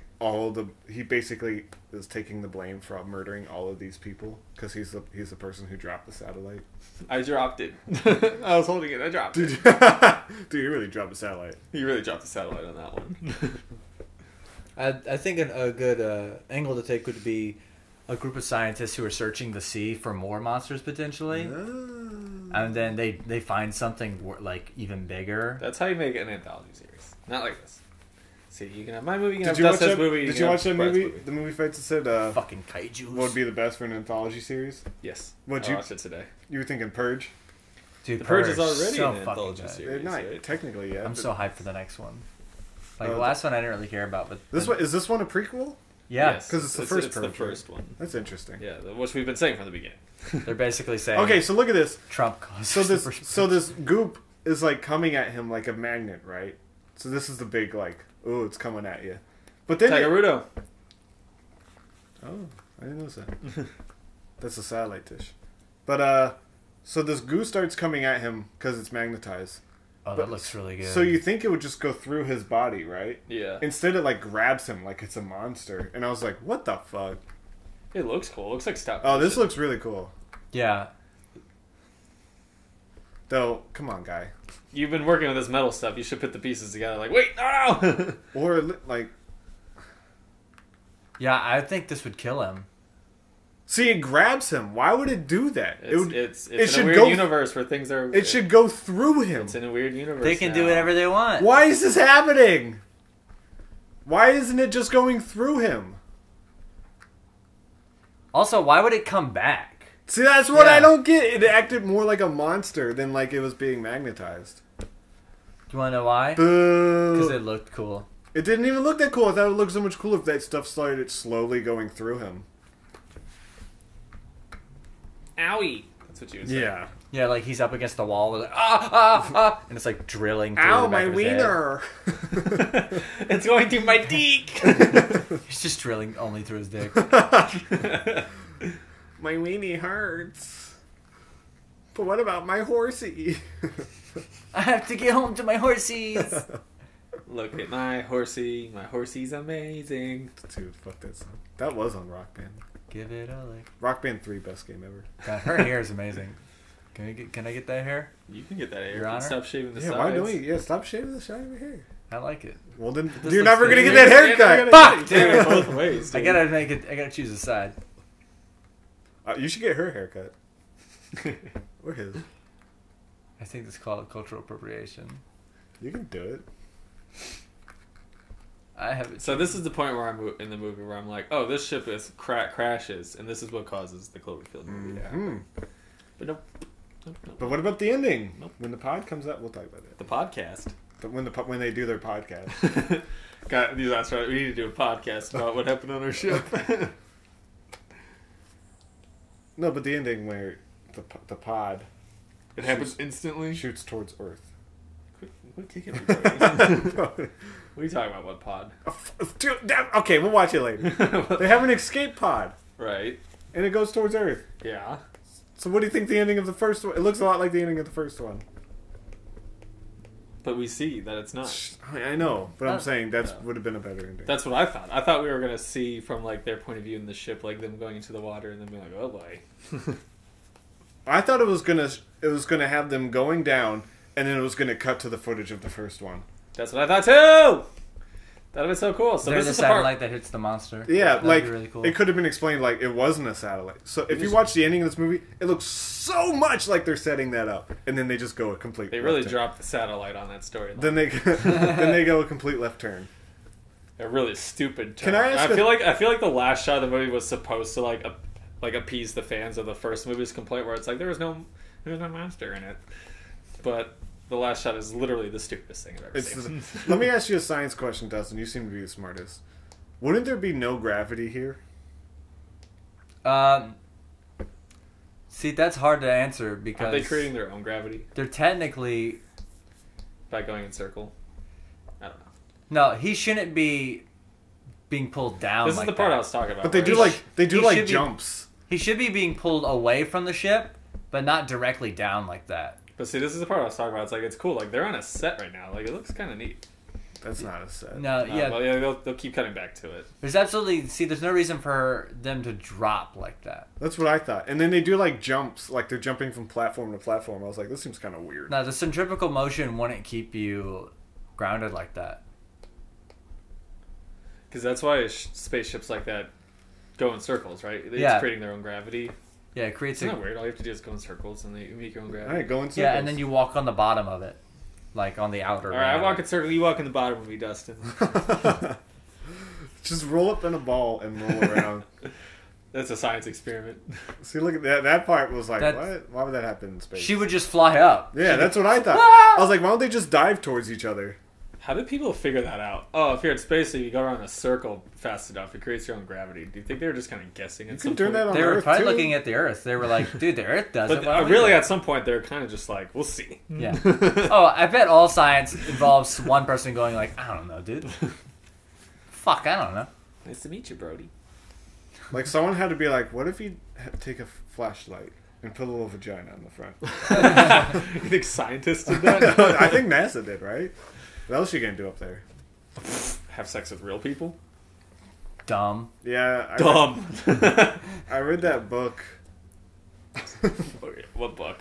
he basically is taking the blame for murdering all of these people because he's the person who dropped the satellite. I dropped it. I was holding it. I dropped it. Dude, you really dropped the satellite. You really dropped the satellite on that one. I think a good angle to take would be a group of scientists who are searching the sea for more monsters potentially, and then they find something like even bigger. That's how you make an anthology series. Not like this. See, you can have my movie, you can have Dustin's movie. Did you watch that movie? The movie fights that said fucking kaijus. What would be the best for an anthology series? Yes. I watched it today. You were thinking Purge? Dude, The Purge is already so an anthology series. Not right? technically yet. I'm so hyped for the next one. Like the last one I didn't really care about, but is this one a prequel? Yeah, Yes, because it's the first It's the Purge. first one. That's interesting. Yeah, which we've been saying from the beginning. they're basically saying Okay, so look at this. Trump caused So this goop is like coming at him like a magnet, right? So this is the big like, oh, it's coming at you. But then Tigerudo. oh, I didn't notice that. That's a satellite dish. But so this goo starts coming at him because it's magnetized. Oh, that looks really good. So you think it would just go through his body, right? Yeah. Instead, it like grabs him like it's a monster, and I was like, "What the fuck?" It looks cool. It looks like stop Oh, this motion. looks really cool. Yeah. Though, come on, guy. You've been working with this metal stuff. You should put the pieces together. Like, wait, no. Or like, Yeah, I think this would kill him. see, it grabs him. Why would it do that? It's it in should a weird go- universe where things are. It should go through him. It's in a weird universe. They can now. do whatever they want. Why is this happening? Why isn't it just going through him? Also, why would it come back? See, that's what Yeah. I don't get. It acted more like a monster than like it was being magnetized. Do you want to know why? Boo. Because it looked cool. It didn't even look that cool. I thought it looked so much cooler if that stuff started slowly going through him. Owie. That's what you would say. Yeah. Yeah, like he's up against the wall, like, and it's like drilling through Ow, the my back of his head. wiener! It's going through my dick. He's just drilling only through his dick. My weenie hurts. But what about my horsey? I have to get home to my horsies. Look at my horsey. My horsey's amazing. Dude, fuck that song. That was on Rock Band. Give it a lick. Rock Band 3, best game ever. God, her hair is amazing. Can I get that hair? You can get that hair. Your Honor? Stop shaving the Yeah, sides. why don't you? Yeah, stop shaving the side of your hair. I like it. Well, then This you're looks never gonna good. get that haircut. Fuck! Damn it, both ways. I Dude. gotta make it. I gotta choose a side. You should get her haircut. Or his. I think it's called cultural appropriation. You can do it. I have it. So this is the point where I'm in the movie where I'm like, oh, this ship is crashes, and this is what causes the Cloverfield movie to happen. But nope. But what about the ending? Nope. When the pod comes out, we'll talk about it. The podcast. But when they do their podcast. That's right. We need to do a podcast about what happened on our ship. No, but the ending where the pod It happens instantly. shoots towards Earth. Quit kicking everybody. What are you talking about? What pod? Dude, okay, we'll watch it later. They have an escape pod, Right. and it goes towards Earth. Yeah. So what do you think the ending of the first one? It looks a lot like the ending of the first one. But we see that it's not. I know, but I'm saying that no. would have been a better ending. That's what I thought. I thought we were gonna see from like their point of view in the ship, like them going into the water and then being like, "Oh boy." I thought it was gonna have them going down, and then it was gonna cut to the footage of the first one. That's what I thought too. That'd be so cool. So There's this a is the part. satellite that hits the monster. Yeah, That'd like be really cool. it could have been explained like it wasn't a satellite. So if you watch the ending of this movie, it looks so much like they're setting that up, and then they just go a complete. They left really turn. dropped the satellite on that storyline. Then they go a complete left turn. A really stupid turn. Can I ask I feel like the last shot of the movie was supposed to like appease the fans of the first movie's complaint where it's like there was no monster in it. But the last shot is literally the stupidest thing I've ever seen. Let me ask you a science question, Dustin. You seem to be the smartest. Wouldn't there be no gravity here? See, that's hard to answer because Are they creating their own gravity they're technically by going in circle? I don't know. no. He shouldn't be being pulled down. This like is the part that. I was talking about. But they where do he should be- jumps. He should be being pulled away from the ship, but not directly down like that. But see, this is the part I was talking about. It's like, it's cool. Like, they're on a set right now. Like, it looks kind of neat. That's not a set. No, yeah. Well, yeah, they'll keep cutting back to it. There's absolutely... See, there's no reason for them to drop like that. That's what I thought. And then they do like jumps, like they're jumping from platform to platform. I was like, this seems kind of weird. No, the centrifugal motion wouldn't keep you grounded like that. Because that's why spaceships like that go in circles, right? They're Yeah. just creating their own gravity. Yeah, it creates Isn't that weird? All you have to do is go in circles and you make your own All gravity. right, go in circles. Yeah, and then you walk on the bottom of it. Like on the outer. All right, I rim. walk in circle. You walk in the bottom of me, Dustin. Just roll up in a ball and roll around. That's a science experiment. See, look at that. That part was like, That- what? Why would that happen in space? She would just fly up. Yeah, that's what I thought. I was like, why don't they just dive towards each other? How did people figure that out? Oh, if you're in space, if you go around a circle fast enough, it creates your own gravity. Do you think they were just kind of guessing at You some can turn point? that on They were Earth probably too. looking at the Earth. They were like, dude, the Earth does it. But Why don't we really, do it? at some point, they're kind of just like, we'll see. Yeah. Oh, I bet all science involves one person going like, I don't know, dude. Fuck, I don't know. Nice to meet you, Brody. Like someone had to be like, what if you take a flashlight and put a little vagina on the front? You think scientists did that? I think NASA did, right? What else you gonna do up there? Have sex with real people? Dumb. Yeah, Dumb. I read that book. Okay, what book?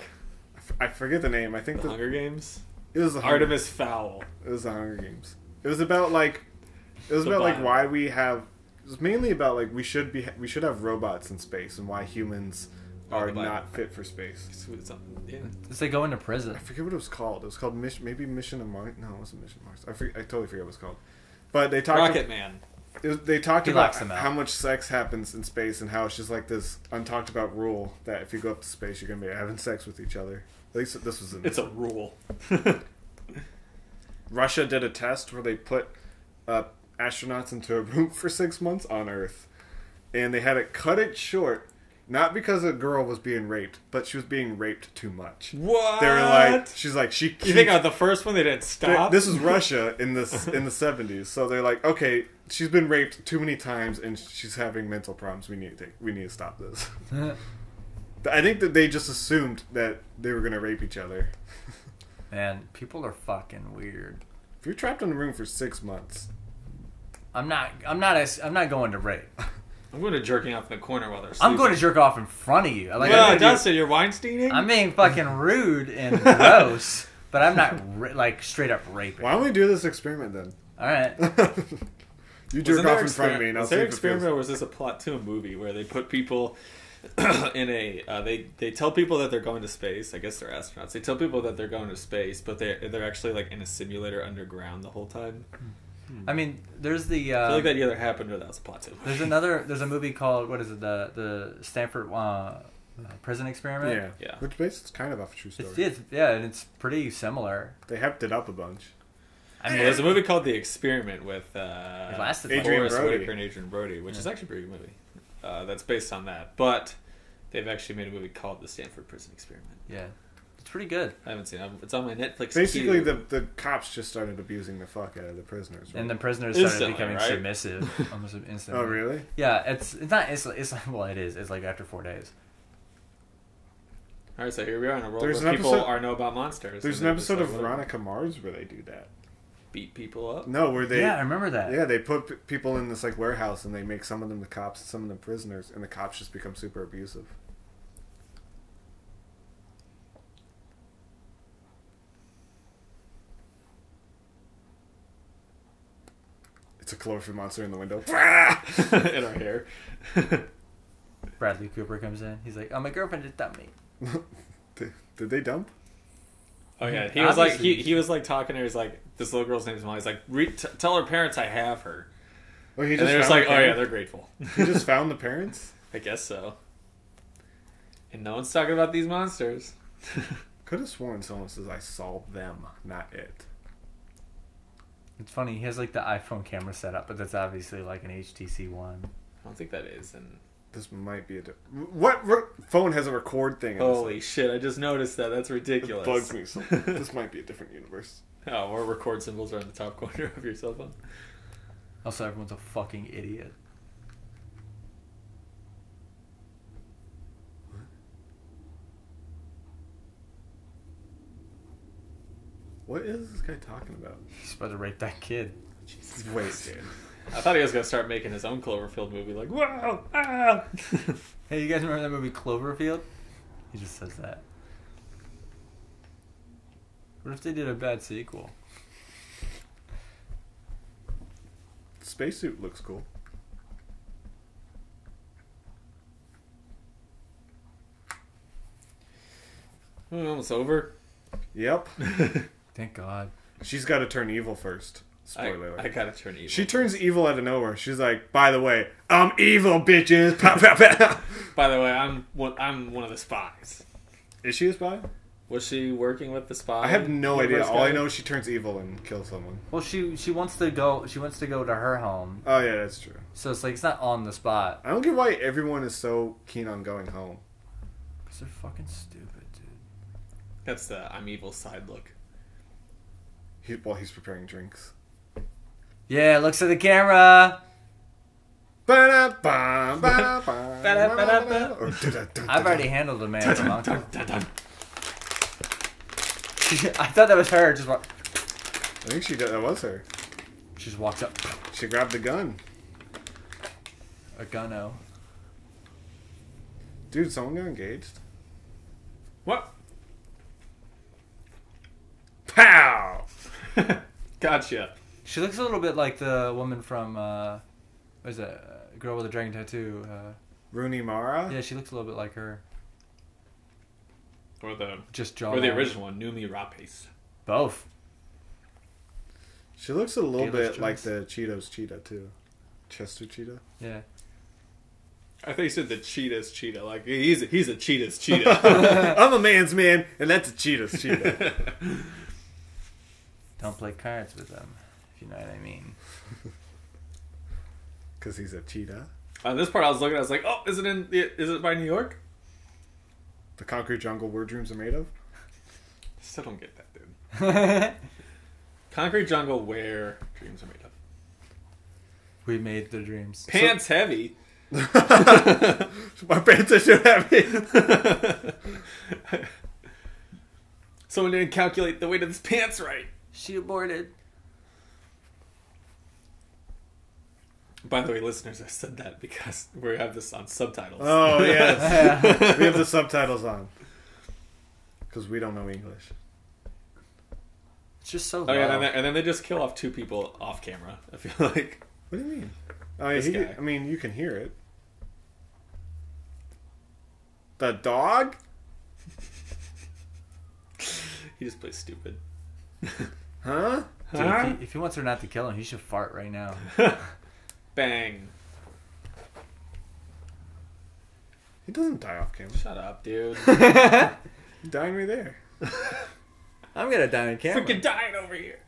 I forget the name. I think The Hunger Games? it was the Hunger, Artemis Fowl. It was the Hunger Games. It was about like The Bible. why we have. It was mainly about like we should have robots in space and why humans are the Bible. not fit for space. Yeah. It's like going to prison. I forget what it was called. It was called Mission to Mars. No, it wasn't Mission to Mars. I totally forget what it was called. But they talked. Rocket Man. They talked He about locks them out. how much sex happens in space and how it's just like this untalked about rule that if you go up to space, you're gonna be having sex with each other. At least this was in It's a rule. Russia did a test where they put astronauts into a room for 6 months on Earth, and they had to cut it short, not because a girl was being raped, but she was being raped too much. What? They were like, she's like, she. You think on the first one they didn't stop? This is Russia in the 70s, so they're like, okay, she's been raped too many times and she's having mental problems. We need to stop this. I think that they just assumed that they were gonna rape each other. Man, people are fucking weird. If you're trapped in a room for 6 months, I'm not going to rape. I'm going to jerking off in the corner while they're sleeping. I'm going to jerk off in front of you. Like, Well, Dustin, you're Weinsteining? I'm being fucking rude and gross, but I'm not like straight up raping. why don't we do this experiment then? All right. You jerk Wasn't off there in front of me, and I'll was see there if it experiment feels. or was this a plot to a movie where they put people in a they tell people that they're going to space. I guess they're astronauts. They tell people that they're going to space, but they're actually like in a simulator underground the whole time. I mean, there's the. I feel like that either happened or that was a plot to a movie. There's a movie called, what is it, the Stanford prison experiment. Yeah. Yeah. Which based it's kind of off a true story. Yeah, and it's pretty similar. They hyped it up a bunch. I mean, Well, there's a movie called The Experiment with It lasted Adrian Forrest Brody. Whitaker and Adrian Brody, which is actually a pretty good movie. That's based on that, but they've actually made a movie called The Stanford Prison Experiment. yeah, it's pretty good. I haven't seen it. It's on my Netflix. Basically, queue. the cops just started abusing the fuck out of the prisoners. Right? And the prisoners started Instantly, becoming right? submissive almost instantly. Oh, really? Yeah, it's not. It's like, well, it is. It's like after 4 days. All right, so here we are in a world There's where an people episode- are know about monsters. There's and an they just episode of like, Veronica Mars where they do that. beat people up. No, where they Yeah, I remember that. they put people in this like warehouse and they make some of them the cops and some of them prisoners, and the cops just become super abusive. It's a Cloverfield monster in the window. In our hair. Bradley Cooper comes in. He's like, "Oh, my girlfriend just dumped me." Did they dump? Oh yeah, he was like Obviously. he was like talking to her. He's like, this little girl's name is Molly. He's like, tell her parents I have her. Oh, he And just they're just found like, the oh yeah, parents? they're grateful. He just found the parents. I guess so. And no one's talking about these monsters. Could have sworn someone says I solved them, not it. It's funny. He has like the iPhone camera set up, but that's obviously like an HTC One. I don't think that is. And This might be a what phone has a record thing? In holy shit, I just noticed that. That's it ridiculous. bugs me. So this might be a different universe. Oh, more record symbols are on the top corner of your cell phone. Also, everyone's a fucking idiot. What is this guy talking about? He's about to rape that kid. Jesus Wait, Christ. dude. I thought he was gonna start making his own Cloverfield movie, like wow, ah. Hey, you guys remember that movie Cloverfield? He just says that. What if they did a bad sequel? Spacesuit looks cool. Almost over. Yep. Thank God. She's got to turn evil first. Spoiler alert. I gotta turn evil. She turns evil out of nowhere. She's like, by the way, I'm evil, bitches. Pow, pow, pow. By the way, I'm one of the spies. Is she a spy? Was she working with the spy? I have no idea. Universe All I guy? know is she turns evil and kills someone. Well, she wants to go. She wants to go to her home. Oh yeah, that's true. So it's like it's not on the spot. I don't get why everyone is so keen on going home. Because they're fucking stupid, dude. That's the I'm evil side look. While he's preparing drinks. Yeah, looks at the camera. I've I've already handled a man for a long time. Dun, dun. I thought that was her. Just I think she did. That was her. she just walks up. She grabbed the gun. A gunno. Dude, someone got engaged. What? Pow! Gotcha. She looks a little bit like the woman from what is it? Girl with a dragon tattoo. Rooney Mara? Yeah, she looks a little bit like her. Or the Just jaw. or the original one, Numi Rapace. Both. She looks a little Gaylor's bit like choice. the Cheetos cheetah, too. Chester cheetah? Yeah. I think you said the Cheetah's cheetah. Like he's a Cheetah's cheetah. I'm a man's man, and that's a Cheetah's cheetah. Don't play cards with them, if you know what I mean. Because he's a cheetah. On this part, I was looking. I was like, "Oh, is it by New York?" The concrete jungle where dreams are made of? Still don't get that, dude. Concrete jungle where dreams are made of. We made the dreams. Pants heavy. My pants are too heavy. Someone didn't calculate the weight of his pants right. She aborted. By the way, listeners, I said that because we have this on subtitles. Oh, yes. Yeah. We have the subtitles on. Because we don't know English. It's just so Oh low. yeah, and then they just kill off two people off camera. I feel like. What do you mean? Oh, yeah, This guy. I mean, you can hear it. The dog? He just plays stupid. Huh? Dude, Huh? if he wants her not to kill him, he should fart right now. Bang. He doesn't die off camera. Shut up, dude. He died right there. I'm gonna die on camera. Freaking dying over here.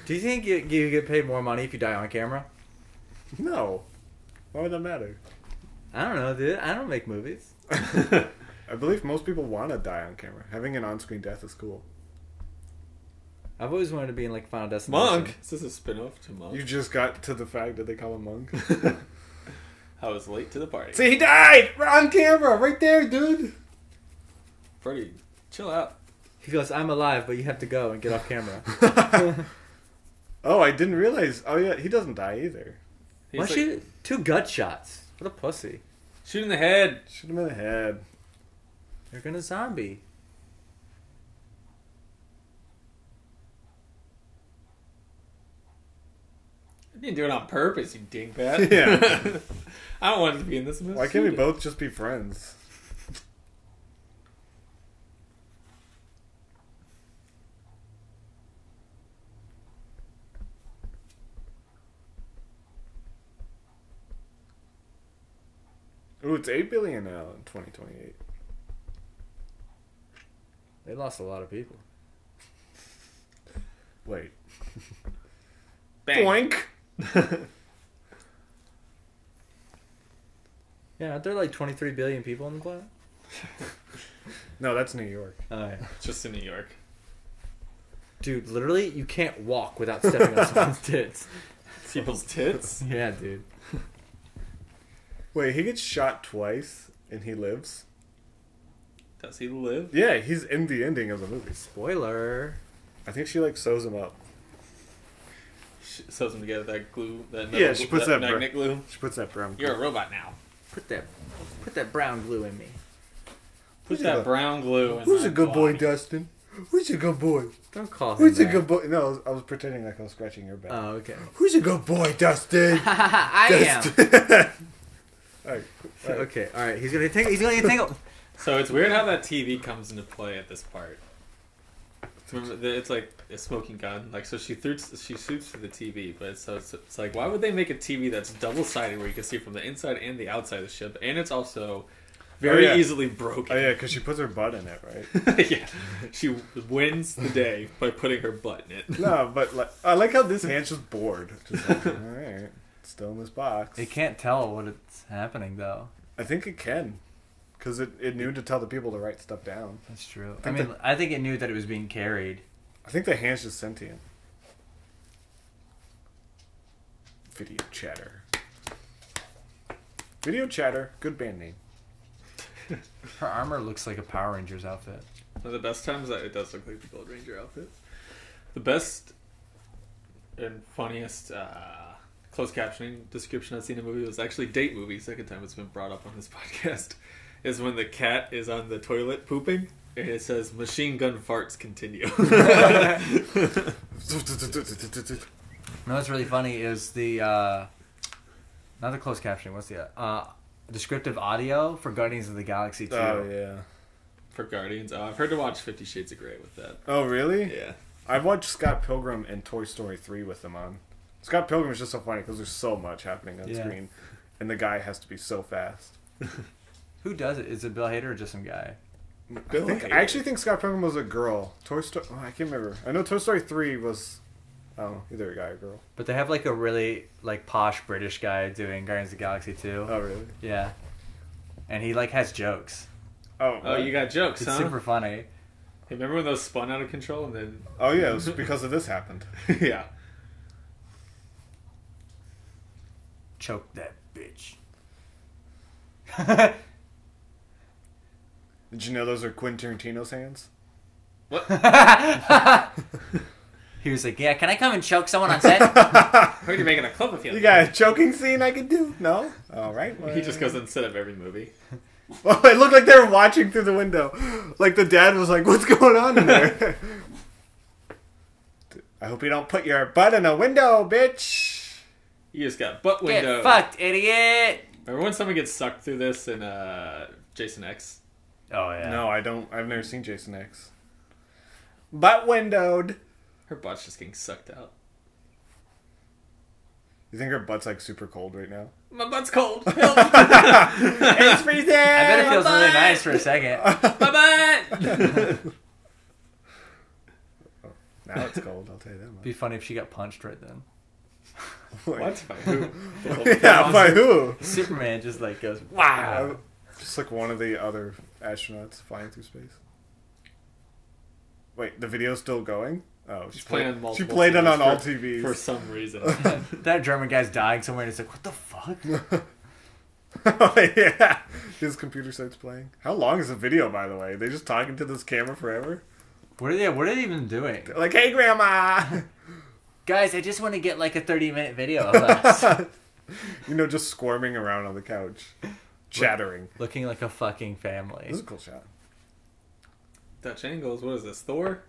Do you think you get paid more money if you die on camera? No. Why would that matter? I don't know, dude. I don't make movies. I believe most people want to die on camera. Having an on-screen death is cool. I've always wanted to be in like Final Destination. Monk. Is this a spin-off to Monk? You just got to the fact that they call him Monk. I was late to the party. See, he died! We're on camera! Right there, dude! Freddie, chill out. He goes, "I'm alive, but you have to go and get off camera." Oh, I didn't realize. Oh, yeah, he doesn't die either. He's Why like, shoot 2 gut shots? What a pussy. shoot in the head. Shoot him in the head. You're gonna zombie. You didn't do it on purpose, you dingbat. Yeah. I don't want to be in this movie. Why can't we both just be friends? Ooh, it's 8 billion now in 2028. They lost a lot of people. Wait. Bang. Boink! Yeah, aren't there like 23 billion people on the planet? No, that's New York. Oh yeah. Just in New York. Dude, literally, you can't walk without stepping on someone's tits. People's tits? Yeah, dude. Wait, he gets shot twice and he lives? Does he live? Yeah, he's in the ending of the movie. Spoiler. I think she like sews him up. She sews them together, that glue, She puts that magnet glue. She puts that brown. You're a robot now. Put that brown glue in me. Put that brown glue in Who's my a good boy, body. Dustin? Who's a good boy? Don't call him Who's a that. good boy? No, I was pretending like I was scratching your back. Oh, okay. Who's a good boy, Dustin? I Dustin. Alright. am. Okay, all right. He's gonna tangle. So it's weird how that TV comes into play at this part. Remember, it's like a smoking gun. Like, so she shoots through the TV, but it's like, why would they make a TV that's double-sided where you can see from the inside and the outside of the ship, and it's also very easily broken. Oh yeah, because she puts her butt in it, right? Yeah, she wins the day by putting her butt in it. No, but like, I like how this hand's just bored. Just like, all right, still in this box. It can't tell what it's happening though. I think it can, because it knew to tell the people to write stuff down. That's true. I think it knew that it was being carried. I think the hand's just sentient. Video Chatter. Video Chatter, good band name. Her armor looks like a Power Rangers outfit. One of the best times that it does look like the Gold Ranger outfit. The best and funniest closed captioning description I've seen in a movie was actually Date Movie. Second time it's been brought up on this podcast is when the cat is on the toilet pooping and it says "machine gun farts continue." No, what's really funny is the not the closed captioning. What's the descriptive audio for Guardians of the Galaxy 2? Oh yeah. For Guardians, I've heard to watch 50 Shades of Grey with that. Oh really? Yeah. I've watched Scott Pilgrim and Toy Story 3 with them on. Scott Pilgrim is just so funny because there's so much happening on screen, and the guy has to be so fast. Who does it? Is it Bill Hader or just some guy? I actually think Scott Pilgrim was a girl. Toy Story. Oh, I can't remember. I know Toy Story 3 was. I don't know, either a guy or girl. But they have like a really like posh British guy doing Guardians of the Galaxy 2. Oh really? Yeah. And he like has jokes. Oh, you got jokes, It's huh? super funny. Hey, remember when those spun out of control and then? Oh yeah, it was because of this happened. Yeah. Choke that bitch. Did you know those are Quentin Tarantino's hands? What? He was like, "Yeah, can I come and choke someone on set?" Heard you're making a Cloverfield. You got a choking scene I could do? No? All right. Well, He just goes and set up every movie. Well, it looked like they were watching through the window. Like the dad was like, "What's going on in there?" I hope you don't put your butt in a window, bitch. You just got butt window. Get fucked, idiot. Remember when someone gets sucked through this in Jason X? Oh yeah. No, I don't. I've never seen Jason X. Butt windowed. Her butt's just getting sucked out. You think her butt's like super cold right now? My butt's cold. Help. It's freezing. I bet it feels really nice for a second. My butt. Now it's cold. I'll tell you that much. Be funny if she got punched right then. What? By who? Yeah, by who? Superman just like goes, wow. Just like one of the other astronauts flying through space. Wait, the video's still going? Oh, She's playing on multiple. She played it on all for TVs. for some reason. That German guy's dying somewhere, and it's like, what the fuck? Oh, yeah. His computer starts playing. How long is the video, by the way? They just talking to this camera forever? What are they even doing? They're like, hey, Grandma! Guys, I just want to get like a 30-minute video of us. You know, just squirming around on the couch. Chattering. Looking like a fucking family. This is a cool shot. Dutch angles. What is this? Thor?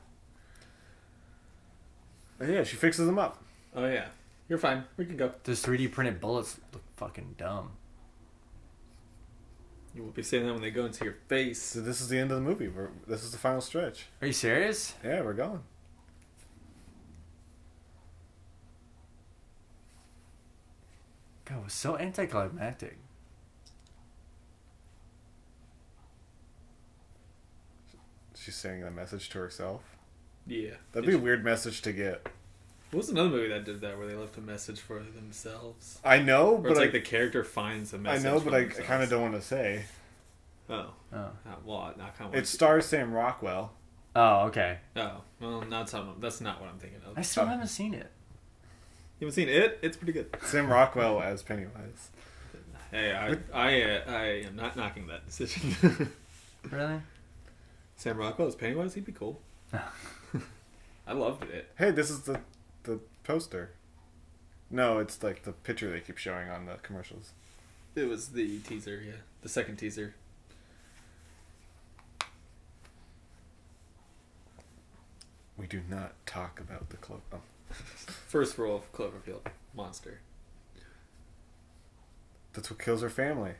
Oh, yeah, she fixes them up. Oh yeah. You're fine. We can go. Those 3D printed bullets look fucking dumb. You will be saying that when they go into your face. So this is the end of the movie. This is the final stretch. Are you serious? Yeah, we're going. God, it was so anticlimactic. She's saying a message to herself. Yeah. That'd be a weird message to get. What was another movie that did that where they left a message for themselves? I know, Or but it's like the character finds a I message. know, for but I themselves. kind of don't want to say. Oh. Oh. Well, not kind of. It stars Sam Rockwell. Oh, okay. Oh, well, that's not what I'm thinking of. I still haven't seen it. You haven't seen it? It's pretty good. Sam Rockwell as Pennywise. Hey, I am not knocking that decision. Really? Sam Rockwell as Pennywise? He'd be cool. I loved it. Hey, this is the poster. No, it's like the picture they keep showing on the commercials. It was the teaser, yeah. The second teaser. We do not talk about the First rule of Cloverfield. Monster. That's what kills her family.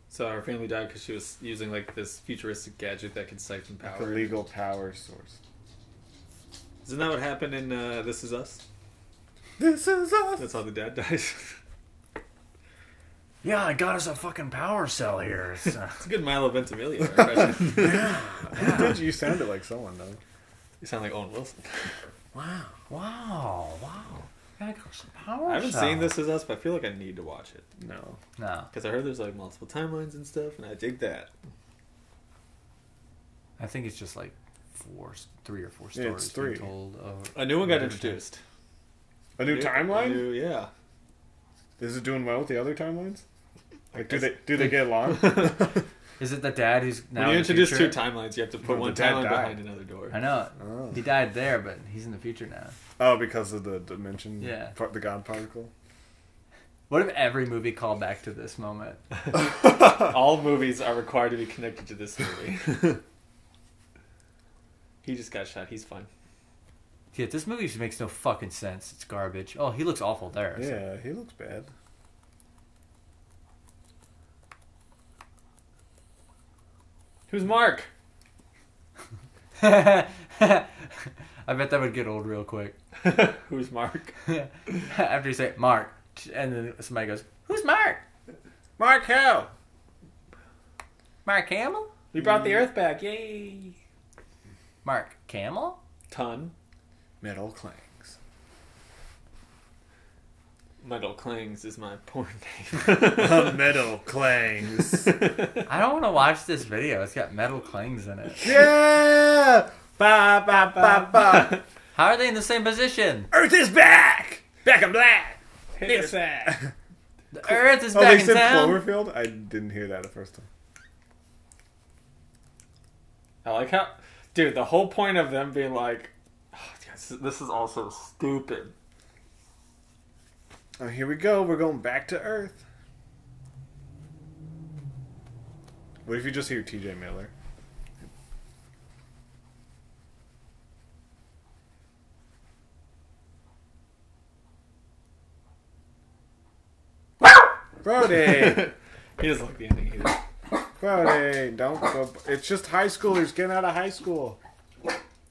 So her family died because she was using like this futuristic gadget that could siphon power. Like a legal power source. Isn't that what happened in This Is Us? This is us! That's how the dad dies. Yeah, I got us a fucking power cell here. It's a good Milo Ventimiglia impression. Yeah. You sounded like someone, though. You sound like Owen Wilson. Wow. Yeah, I got us a power I haven't cell. seen This Is Us, but I feel like I need to watch it. No. Because I heard there's like multiple timelines and stuff, and I dig that. I think it's just like 3 or 4 stories it's 3. being told. A new one got introduced. A new timeline? Yeah. Is it doing well with the other timelines? Like, do they get along? Is it the dad who's now When you in the introduce future? 2 timelines, you have to put No, one the dad timeline died. behind another door. I know. Oh. He died there, but he's in the future now. Oh, because of the dimension? Yeah. The God particle? What if every movie called back to this moment? All movies are required to be connected to this movie. He just got shot. He's fine. Yeah, this movie just makes no fucking sense. It's garbage. Oh, he looks awful there. so- Yeah, he looks bad. Who's Mark? I bet that would get old real quick. Who's Mark? After you say Mark, and then somebody goes, "Who's Mark? Mark Hell! Mark Hamill? We brought the Earth back. Yay! Mark Camel? Ton. Metal Clangs. Metal Clangs is my porn name. Metal Clangs. I don't want to watch this video. It's got metal clangs in it. Yeah! Ba ba ba ba. How are they in the same position? Earth is back! Back in black! Hit that. The Earth is Oh, back they in said town. Cloverfield? I didn't hear that the first time. I like how... Dude, the whole point of them being like... Oh, this is also stupid. Oh, here we go. We're going back to Earth. What if you just hear TJ Miller? Brody! He doesn't like the ending either. Brody, don't go. It's just high schoolers getting out of high school.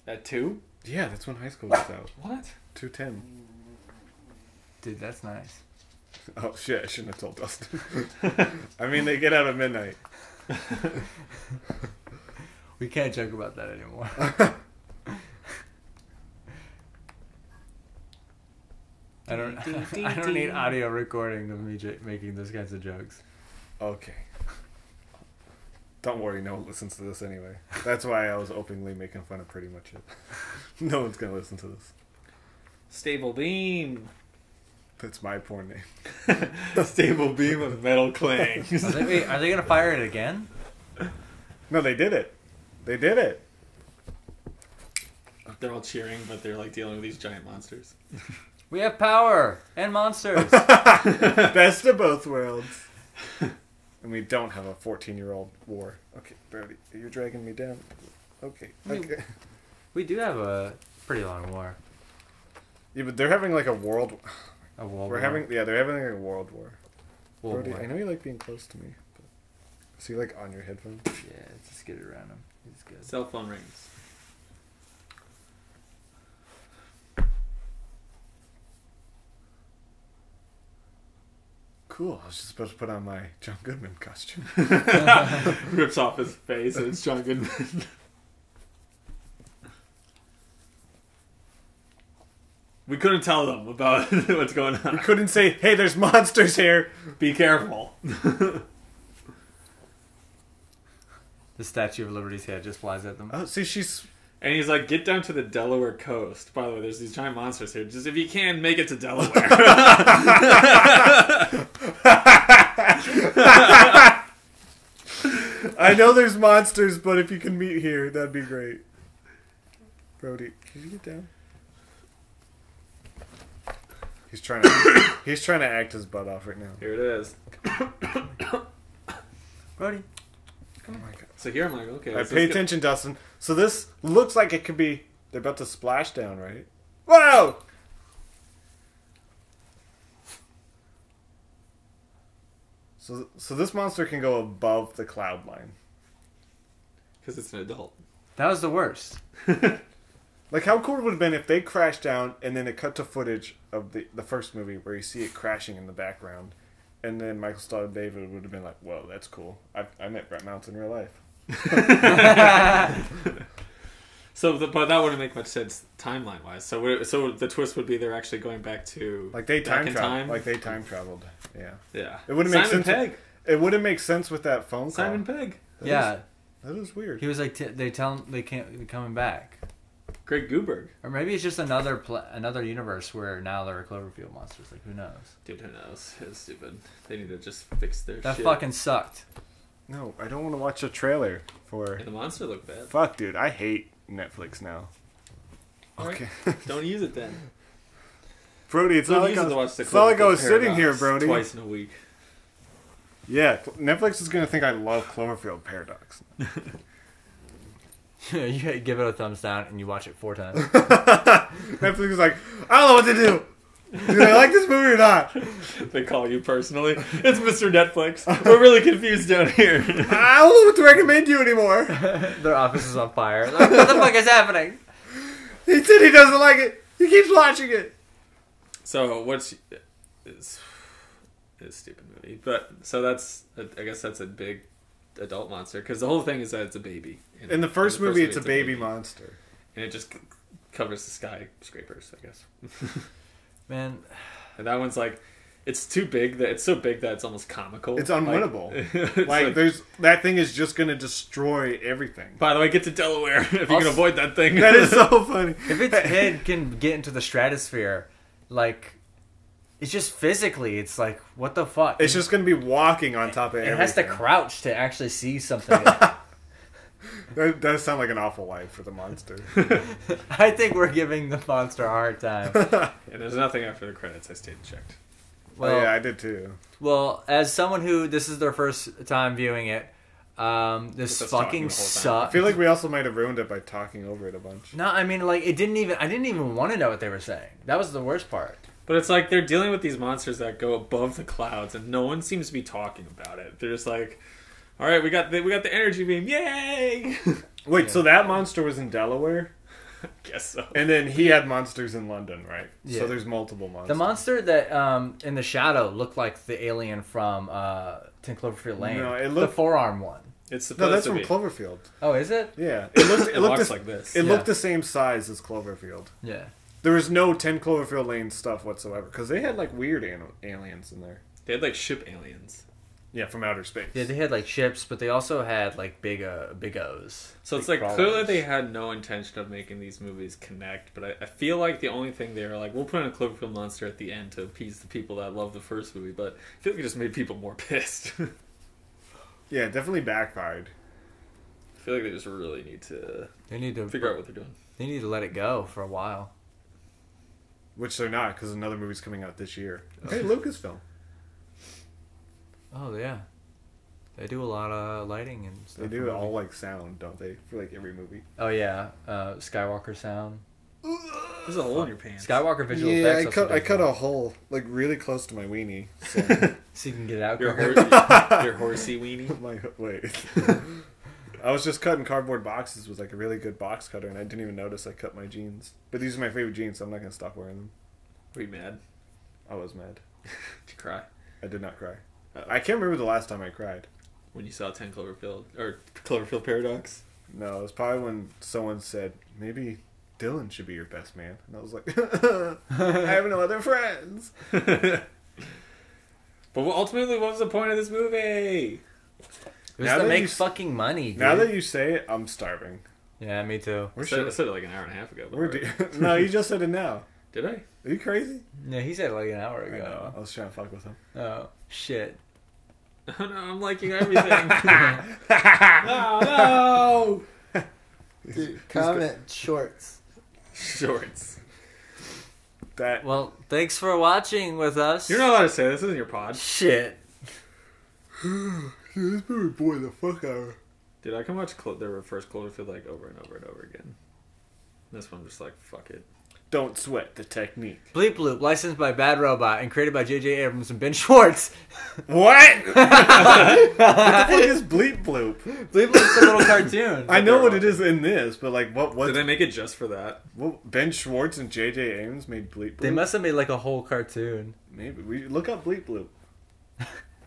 At 2? Yeah, that's when high school gets out. What? 2:10. Dude, that's nice. Oh shit! I shouldn't have told Dustin. I mean, they get out at midnight. We can't joke about that anymore. I don't need audio recording of me making those kinds of jokes. Okay. Don't worry, no one listens to this anyway. That's why I was openly making fun of pretty much it. No one's gonna listen to this. Stable Beam. That's my porn name. Stable Beam of Metal Clangs. Are they gonna fire it again? No, they did it. They did it. They're all cheering, but they're like dealing with these giant monsters. We have power and monsters. Best of both worlds. And we don't have a 14-year-old war. Okay, Brody, you're dragging me down. Okay. Okay. We do have a pretty long war. Yeah, but they're having like a world. A world We're war. having they're having like a world war. World Brody, war. I know you like being close to me. But is he like on your headphones? Yeah, just get it around him. He's good. Cell phone rings. Cool. I was just supposed to put on my John Goodman costume. Rips off his face and it's John Goodman. We couldn't tell them about what's going on. We couldn't say, "Hey, there's monsters here." Be careful. This The Statue of Liberty's head just flies at them. Oh, see, she's... And he's like, get down to the Delaware coast. By the way, there's these giant monsters here. Just if you can, make it to Delaware. I know there's monsters, but if you can meet here, that'd be great. Brody, can you get down? He's trying to act his butt off right now. Here it is. Brody. Oh my god. So here I'm like, okay. All right, so pay attention, Dustin. So this looks like it could be... They're about to splash down, right? Whoa! So this monster can go above the cloud line. Because it's an adult. That was the worst. Like, how cool it would have been if they crashed down and then it cut to footage of the first movie where you see it crashing in the background. And then Michael Starr David would have been like, whoa, that's cool. I met Brett Mounts in real life. But that wouldn't make much sense timeline-wise. So the twist would be they're actually going back to... Like they back time in traveled. time? Like they time traveled. Yeah. Yeah. It wouldn't make Simon sense. Pegg. It wouldn't make sense with that phone call. Simon Pegg. That is weird. He was like, they tell him they can't be coming back. Greg Gooberg. Or maybe it's just another universe where now there are Cloverfield monsters. Like, who knows? Dude, who knows? It's stupid. They need to just fix their That shit. fucking sucked. No, I don't want to watch a trailer for... And the monster looked bad. Fuck, dude. I hate Netflix now. Okay. Don't use it then. Brody, it's Don't not use like it to watch the it's not like I was Cloverfield sitting here, Paradox Brody. Twice in a week. Yeah, Netflix is going to think I love Cloverfield Paradox. You give it a thumbs down and you watch it 4 times. Netflix is like, I don't know what to do. Do I like this movie or not? They call you personally. It's Mr. Netflix. We're really confused down here. I don't know what to recommend you anymore. Their office is on fire. Like, what the fuck is happening? He said he doesn't like it. He keeps watching it. So it's a stupid movie, but so I guess that's a big adult monster because the whole thing is that it's a baby. In the first movie, it's a baby monster, and it just covers the skyscrapers, I guess. Man, and that one's like, it's too big that it's so big that it's almost comical. it's unwinnable. It's like there's that thing is just gonna destroy everything. By the way, get to Delaware if you can avoid that thing. That is so funny. if its head can get into the stratosphere, like, it's just physically, it's like, what the fuck? It's just gonna be walking on top of everything. It has to crouch to actually see something. That does sound like an awful life for the monster. I think we're giving the monster a hard time. And there's nothing after the credits. I stayed and checked. Well, yeah, I did too. Well, as someone who this is their first time viewing it, this fucking I sucks. feel like we also might have ruined it by talking over it a bunch. No, I mean, like, I didn't even want to know what they were saying. That was the worst part. But it's like they're dealing with these monsters that go above the clouds, and no one seems to be talking about it. They're just like, "All right, we got the energy beam, yay!" Wait, so that monster was in Delaware? I guess so. And then he had monsters in London, right? Yeah. So there's multiple monsters. The monster that in the shadow looked like the alien from 10 Cloverfield Lane. No, it the looked... forearm one. It's supposed No, that's to from be. Cloverfield. Oh, is it? Yeah, it Walks like this. It Yeah. looked the same size as Cloverfield. Yeah. There was no 10 Cloverfield Lane stuff whatsoever because they had like weird aliens in there. They had like ship aliens. Yeah, from outer space. Yeah, they had like ships, but they also had like big O's. So it's Big like crawlers. clearly they had no intention of making these movies connect, but I feel like the only thing they were like, we'll put in a Cloverfield monster at the end to appease the people that love the first movie, but I feel like it just made people more pissed. Yeah, it definitely backfired. I feel like they just really need to They need to figure out what they're doing. They need to let it go for a while. Which they're not because another movie's coming out this year. Hey, Lucasfilm. Oh yeah, they do a lot of lighting and stuff. They do it all like sound, don't they? For like every movie. Oh yeah, Skywalker sound. There's a hole in your pants. Skywalker visual Yeah, effects. I cut a hole like really close to my weenie. So so you can get it out Your, quicker. your horsey weenie. wait. I was just cutting cardboard boxes with like a really good box cutter, and I didn't even notice I cut my jeans. But these are my favorite jeans, so I'm not gonna stop wearing them. Were you mad? I was mad. Did you cry? I did not cry. I can't remember the last time I cried. When you saw 10 Cloverfield, or Cloverfield Paradox? No, it was probably when someone said, maybe Dylan should be your best man. And I was like, I have no other friends. But ultimately, what was the point of this movie? It was Now to that make you- fucking money, dude. Now that you say it, I'm starving. Yeah, me too. We're I said it like an hour and a half ago. but We're alright. no, you just said it now. Did I? Are you crazy? Yeah, he said it like an hour I know. ago. I was trying to fuck with him. Oh, shit. Oh no, I'm liking everything. No! Dude, comment shorts. Shorts. That Well, thanks for watching with us. You're not allowed to say this. This isn't your pod. Shit. this movie bored the fuck out of me. Dude, I can watch their first Cloverfield like over and over and over again. This one, I'm just like, fuck it. Don't sweat the technique. Bleep Bloop, licensed by Bad Robot and created by J.J. Abrams and Ben Schwartz. What? What the fuck is Bleep Bloop? Bleep Bloop's a little cartoon. I know what it is in this, but like, what? Did they make it just for that? Ben Schwartz and J.J. Abrams made Bleep Bloop. They must have made like a whole cartoon. Maybe we look up Bleep Bloop.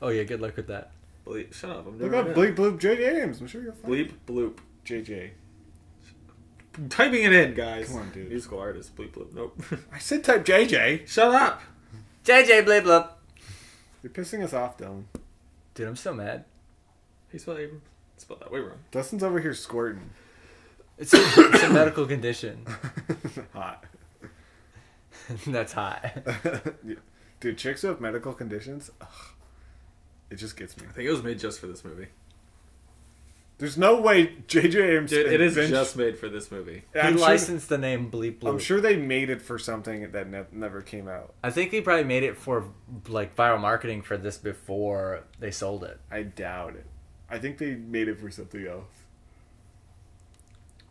Oh yeah, good luck with that. Shut up. I'm Look doing up it. Bleep Bloop J.J. Abrams. I'm sure you'll find Bleep bloop. J.J. I'm typing it in, guys. Come on, dude. Musical artist. Bleep bloop. Nope. I said type J.J. Shut up. J.J. Bleep Bloop. You're pissing us off, Dylan. Dude, I'm so mad. He spelled Abrams. Spelled that way wrong. Dustin's over here squirting. It's a medical condition. Hot. That's hot. Dude, chicks who have medical conditions, ugh, it just gets me. I think it was made just for this movie. There's no way J.J. Abrams. Dude, it is Ben- just made for this movie. He I'm sure, licensed the name Bleep Bloop. I'm sure they made it for something that never came out. I think he probably made it for like viral marketing for this before they sold it. I doubt it. I think they made it for something else.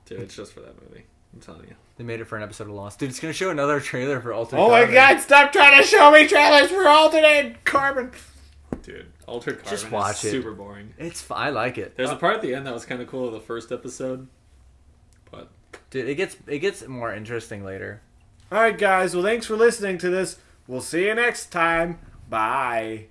Dude, it's just for that movie. I'm telling you. They made it for an episode of Lost. Dude, it's gonna show another trailer for Altered Oh my Carbon. god, stop trying to show me trailers for Alternate Carbon! Dude, Altered Carbon Just watch is it. super boring. I like it. There's a part at the end that was kind of cool of the first episode. But Dude, it gets more interesting later. Alright guys, well thanks for listening to this. We'll see you next time. Bye.